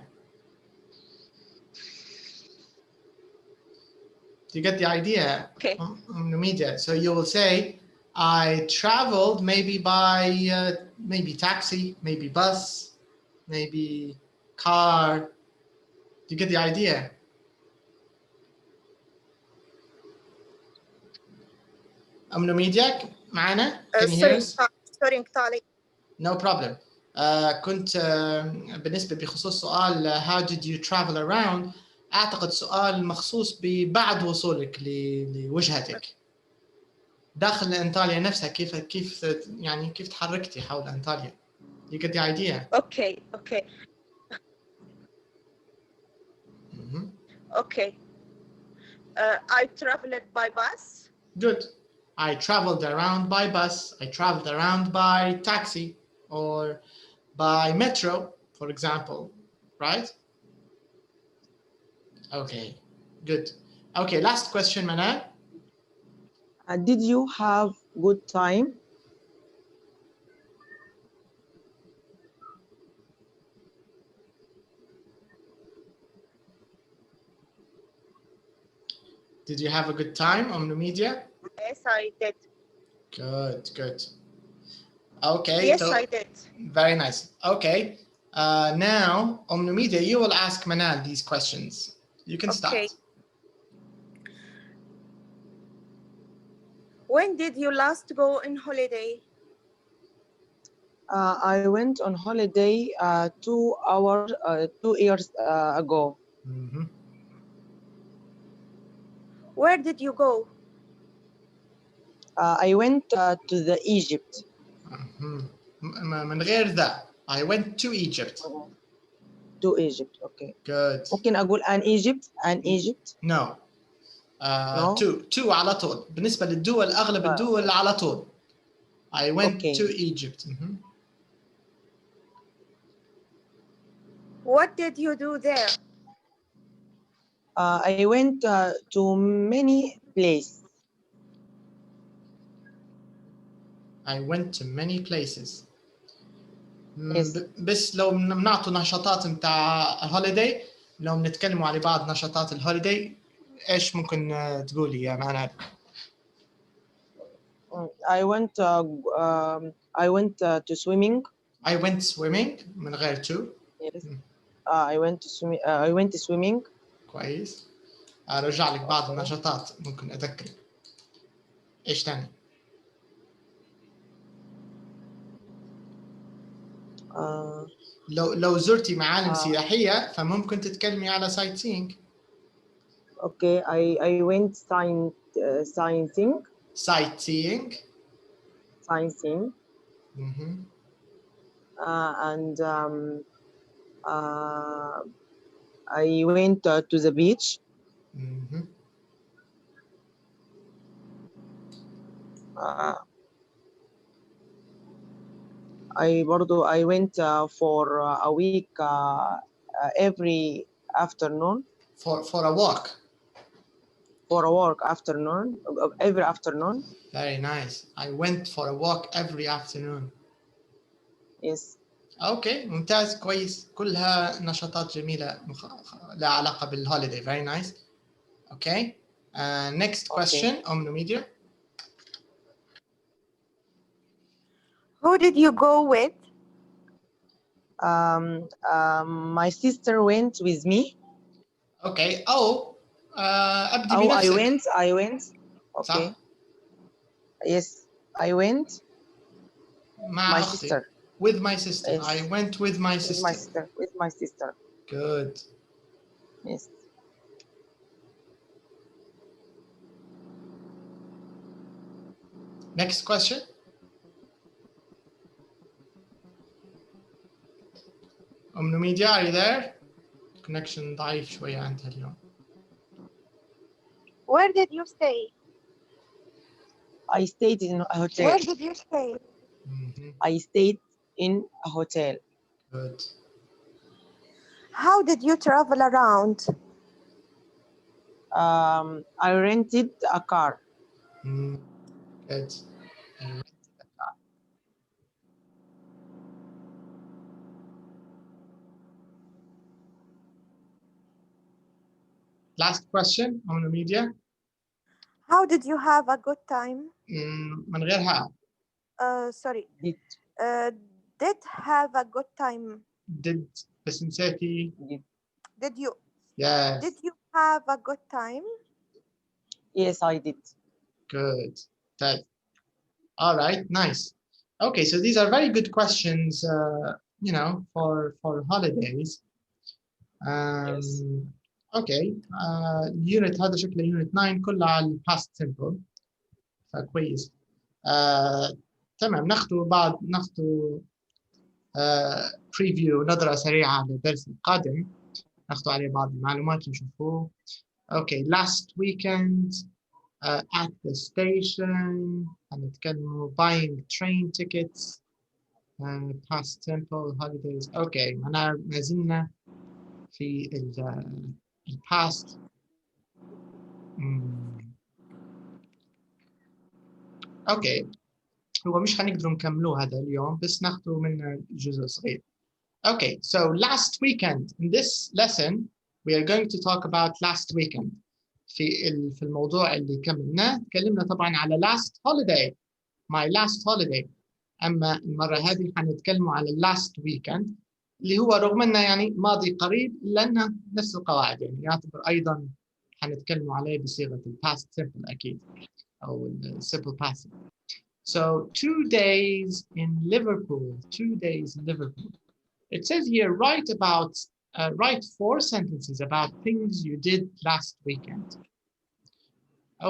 Do you get the idea? Okay. Media. So you will say, I traveled maybe by maybe taxi, maybe bus, maybe car. Do you get the idea? Media, معنا? Can you hear us? Sorry, انقطع. No problem. كنت بالنسبة بخصوص سؤال how did you travel around? أعتقد سؤال مخصوص ببعد وصولك لوجهتك داخل أنطاليا نفسها. كيف يعني كيف تحركتي حول أنطاليا؟ You get the idea. Okay. Okay. I traveled by bus. Good. I traveled around by bus. I traveled around by taxi or by metro, for example, right? Okay, good. Okay, last question, Manal. Did you have good time? Did you have a good time on the media? Yes, I did. Good. Okay. Yes, so, I did. Very nice. Okay. Now, on the media, you will ask Manal these questions. You can start. When did you last go on holiday? I went on holiday 2 years ago. Where did you go? I went to the Egypt. من غير ذا. I went to Egypt. To Egypt, okay. Good. ممكن أقول an Egypt? No. No? to على طول. بالنسبة للدول أغلب الدول على طول. I went to Egypt. What did you do there? I went to many places. I went to many places. Yes. بس لو بنعطوا نشاطات متاع هوليداي، لو بنتكلموا على بعض نشاطات الهوليداي، ايش ممكن تقولي يا معنا؟ I went to swimming. I went swimming من غير to. Yes. I went to swimming. كويس. أرجع لك بعض النشاطات ممكن أذكرك. إيش تاني؟ لو زرتي معالم سياحية فممكن تتكلمي على sightseeing. Okay, I went sightseeing. And I went to the beach. I went for a week every afternoon. For a walk. For a walk every afternoon. Very nice. I went for a walk every afternoon. Yes. Okay, ممتاز كويس. كلها نشاطات جميلة لها علاقة بالهوليداي. Very nice. Okay. Next question on the media. Who did you go with? My sister went with me. Okay. أبدي بنفسك. I went. Okay. صح؟ Yes, I went. مع my أختي. sister. With my sister. Yes. I went with my sister. With my sister. Good. Yes. Next question. Media, are you there? Connection ضعيف شوية عندها اليوم. Where did you stay? I stayed in a hotel. Where did you stay? I stayed in a hotel. Good. How did you travel around? I rented a car. Good. Last question on the media. How did you have a good time? من غيرها. Sorry. Did have a good time. Did بس نسيتي. Did you? Yes. Did you have a good time? Yes, I did. Good. All right. Nice. Okay, so these are very good questions. For holidays. Yes. اوكي اليونت هذا شكله يونت 9 كله على الباست سمبل، فكويس. تمام، ناخذ بريفيو، نظرة سريعة للدرس القادم، ناخذ عليه بعض المعلومات نشوفوه. اوكي last weekend at the station، هنتكلموا buying train tickets، past simple holidays. اوكي ما زلنا في ال past. اوكي هو مش هنقدر نكملوه هذا اليوم، بس ناخذه منه جزء صغير. Okay, so last weekend in this lesson we are going to talk about last weekend. في الموضوع اللي كملناه تكلمنا طبعا على last holiday، my last holiday. أما المرة هذه حنتكلم على last weekend اللي هو رغم أنه يعني ماضي قريب إلا أنه نفس القواعد، يعني يعتبر أيضا حنتكلم عليه بصيغة past simple أكيد أو simple passive. So 2 days in Liverpool. 2 days in Liverpool. It says here, write 4 sentences about things you did last weekend.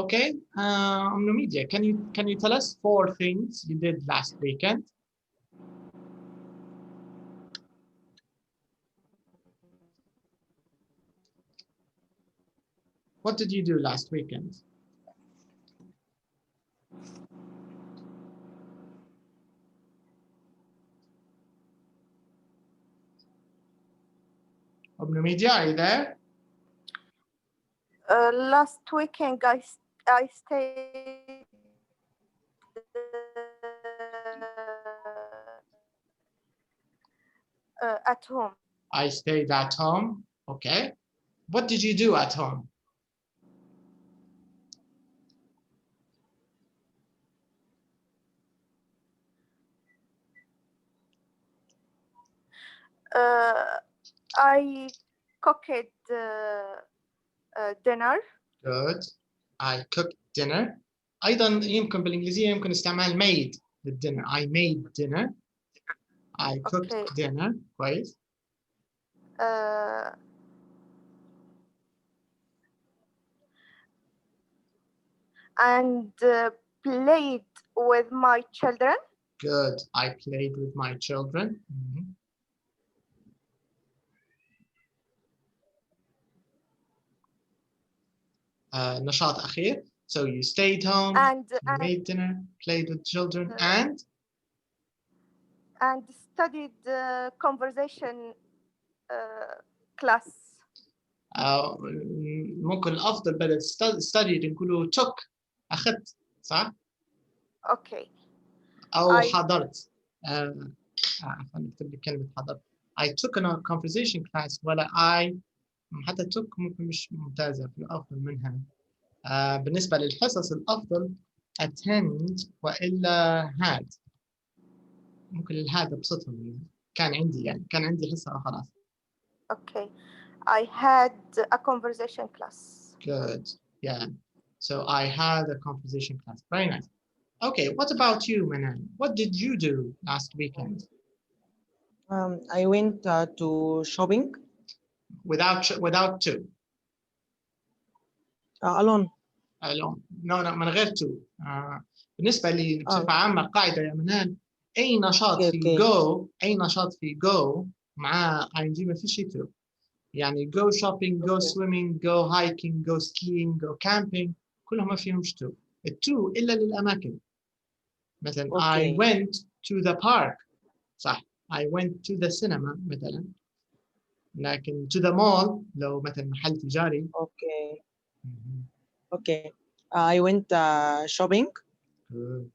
Okay, Media, can you tell us 4 things you did last weekend? What did you do last weekend? Media, are you there? Last weekend I stayed at home. I stayed at home. Okay. What did you do at home? I cooked dinner. Good. I cooked dinner. أيضا يمكن بالإنجليزية يمكن استعمال made للدينر. I made dinner. I cooked dinner. كويس. And played with my children. Good. I played with my children. نشاط أخير. So you stayed home, you made dinner, played with children, and studied conversation class. ممكن الأفضل بدل studied نقوله took، أخذت، صح؟ Okay. أو حضرت. نكتب لك كلمة حضرت. I took a conversation class ولا I حتى took ممكن مش ممتازة، في أفضل منها. بالنسبة للحصص الأفضل attend وإلا had. ممكن الهذا بصتهم كان عندي حصة خلاص. Okay, I had a conversation class. Good, yeah. So I had a conversation class. Very nice. Okay, what about you, Manan? What did you do last weekend? I went to shopping. Without to. Alone. Alone. No, من غير to. بالنسبة لي بصفة عامة قاعدة يا منال، أي نشاط في go مع ing ما فيش to. يعني go shopping, go swimming, go hiking, go skiing, go camping كلهم ما فيهمش to. التو إلا للأماكن. مثلا I went to the park، صح. I went to the cinema مثلا. لكن to the mall لو مثلا محل تجاري. Okay. I went shopping. Good.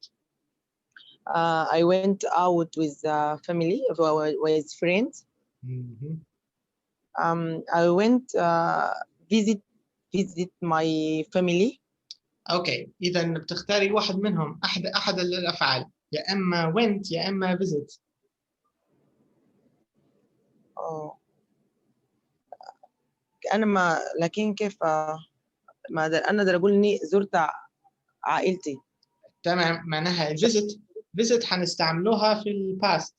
I went out with family, with friends. I went visit my family. Okay. إذا بتختاري واحد منهم، أحد الأفعال، يا إما went يا إما visit. لكن كيف ما أنا أقدر أقول إني زرت عائلتي. تمام، معناها visit حنستعملوها في الباست.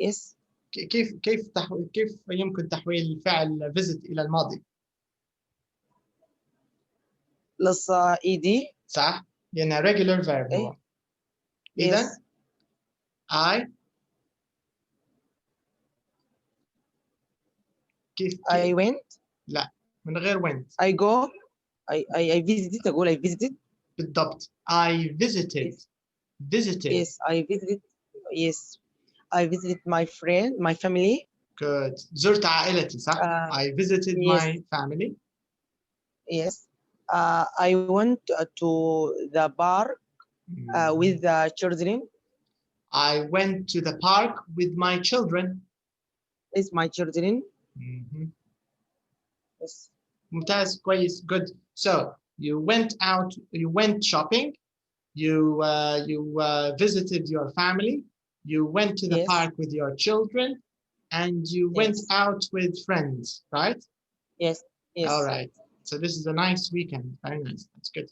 Yes. كيف يمكن تحويل فعل visit إلى الماضي؟ لص ed. صح؟ لأنها regular verb هو. إذن Yes. كيف I went. لا من غير went. I go. I visited. أقول I visited. بالضبط. I visited. Visited. Yes, I visited. Yes, I visited my family. Good. زرت عائلتي صح؟ I visited yes. my family. Yes. I went to the park with the children. I went to the park with my children. With my children. Yes. ممتاز كويس. Good. So you went out. You went shopping. You visited your family. You went to the park with your children, and you went out with friends, right? Yes. Yes. All right. So this is a nice weekend. Very nice. That's good.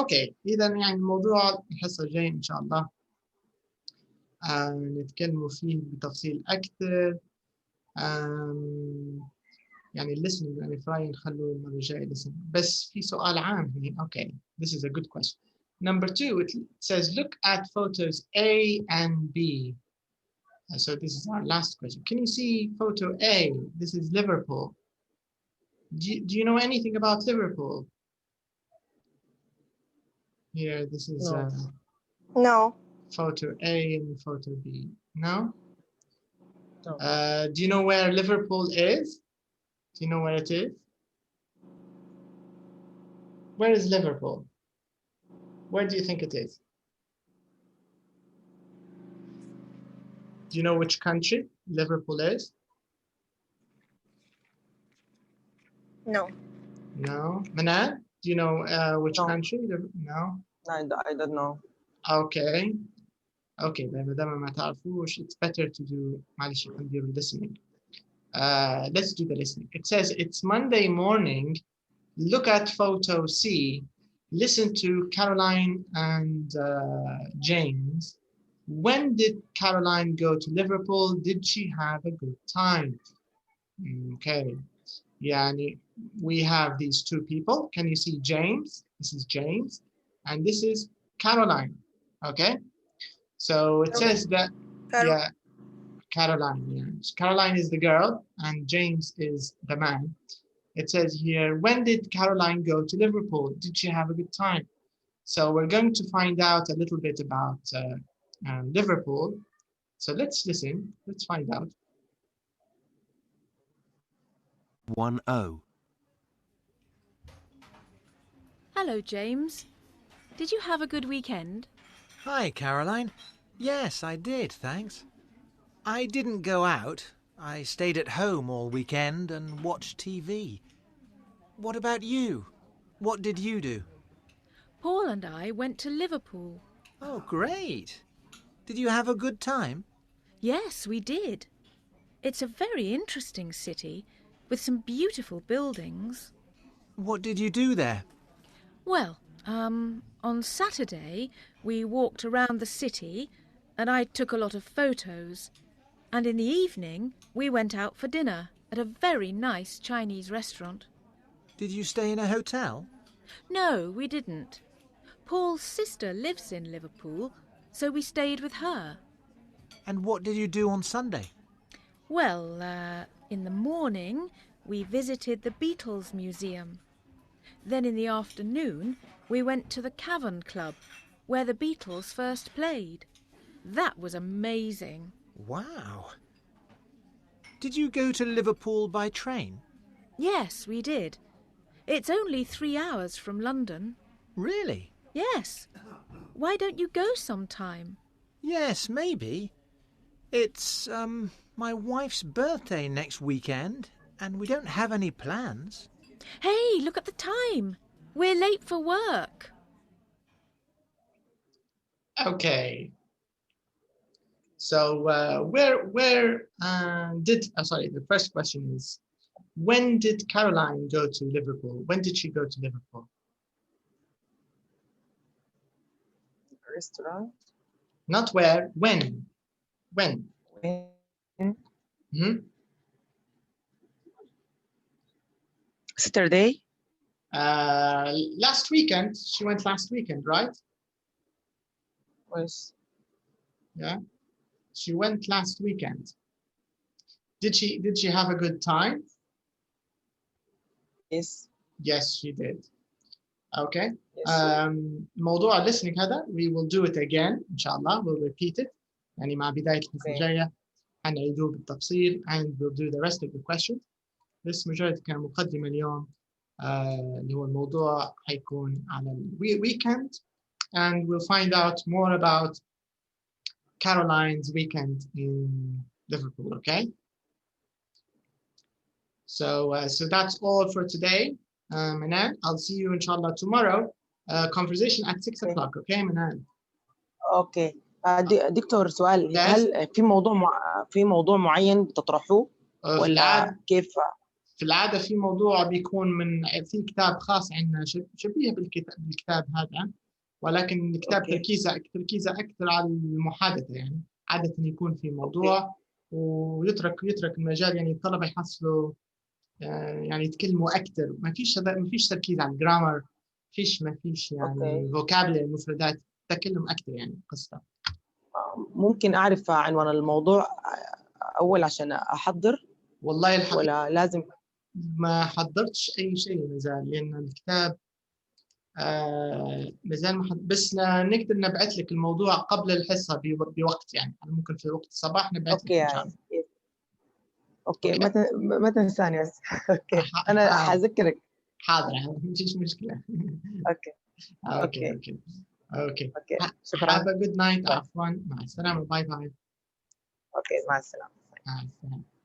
Okay. إذا يعني الموضوع الحصة الجاية إن شاء الله نتكلموا فيه بتفصيل أكثر. يعني listening يعني في رأيي نخلوا المرة الجاية listening. بس في سؤال عام هنا. Okay. This is a good question. Number 2, it says look at photos A and B. So this is our last question. Can you see photo A? This is Liverpool. Do you know anything about Liverpool? Here, this is No. photo A and photo B. No? No. Do you know where Liverpool is? Do you know where it is? Where is Liverpool? Where do you think it is? Do you know which country Liverpool is? No. No. Manan, do you know which country? No. I don't know. Okay. Okay. It's better to do listening. Let's do the listening. It says it's Monday morning. Look at photo C. Listen to Caroline and James. When did Caroline go to Liverpool? Did she have a good time? Okay. Yani, we have these two people. Can you see James? This is James. And this is Caroline. Okay. So it says that, yeah, Caroline. Yeah. Caroline is the girl and James is the man. It says here, when did Caroline go to Liverpool? Did she have a good time? So we're going to find out a little bit about Liverpool. So let's listen. Let's find out. 1-0. Hello, James. Did you have a good weekend? Hi, Caroline. Yes, I did, thanks. I didn't go out. I stayed at home all weekend and watched TV. What about you? What did you do? Paul and I went to Liverpool. Oh, great. Did you have a good time? Yes, we did. It's a very interesting city with some beautiful buildings. What did you do there? Well, on Saturday we walked around the city and I took a lot of photos. And in the evening we went out for dinner at a very nice Chinese restaurant. Did you stay in a hotel? No, we didn't. Paul's sister lives in Liverpool, so we stayed with her. And what did you do on Sunday? Well, in the morning we visited the Beatles Museum. Then in the afternoon we went to the Cavern Club, where the Beatles first played. That was amazing. Wow. Did you go to Liverpool by train? Yes, we did. It's only 3 hours from London. Really? Yes. Why don't you go sometime? Yes, maybe. It's, my wife's birthday next weekend, and we don't have any plans. Hey, look at the time. We're late for work. Okay. So the first question is, when did Caroline go to Liverpool? When did she go to Liverpool? Restaurant. Not where, when? When? Saturday. Last weekend. She went last weekend, right? Yes. Yeah. She went last weekend. Did she have a good time? Yes. Yes, she did. Okay. Yes. موضوع listening هذا we will do it again إن شاء الله. We'll repeat it. يعني مع بداية الحصة الجاية هنعيدوه بالتفصيل and we'll do the rest of the questions. بس مجرد كان مقدمة اليوم اللي هو الموضوع هيكون على weekend and we'll find out more about Caroline's weekend in Liverpool. Okay. So that's all for today. Manan, I'll see you inshallah tomorrow. Conversation at 6 o'clock. Okay, Manan? Okay. دكتور سؤال yes. هل في موضوع معين بتطرحوه ولا كيف؟ في العادة في موضوع بيكون في كتاب خاص عندنا شبيه بالكتاب هذا ولكن الكتاب تركيزه أكثر على المحادثة يعني عادة يكون في موضوع ويترك المجال يعني الطلبة يحصلوا يعني يتكلموا أكثر ما فيش تركيز على الجرامر ما فيش يعني vocabulary المفردات تكلم أكثر يعني قصة. ممكن أعرف عنوان الموضوع أول عشان أحضر والله الحقيقة ولا لازم ما حضرتش أي شيء مازال لأن الكتاب مازال بس نقدر نبعث لك الموضوع قبل الحصة بوقت يعني ممكن في وقت الصباح نبعث لك إن شاء الله. أوكي ما تنساني بس. أوكي أنا حذكرك. حاضر ما فيش مشكلة. أوكي. شكرا. Have a good night. عفوا مع السلامة. باي باي. أوكي مع السلامة. مع السلامة.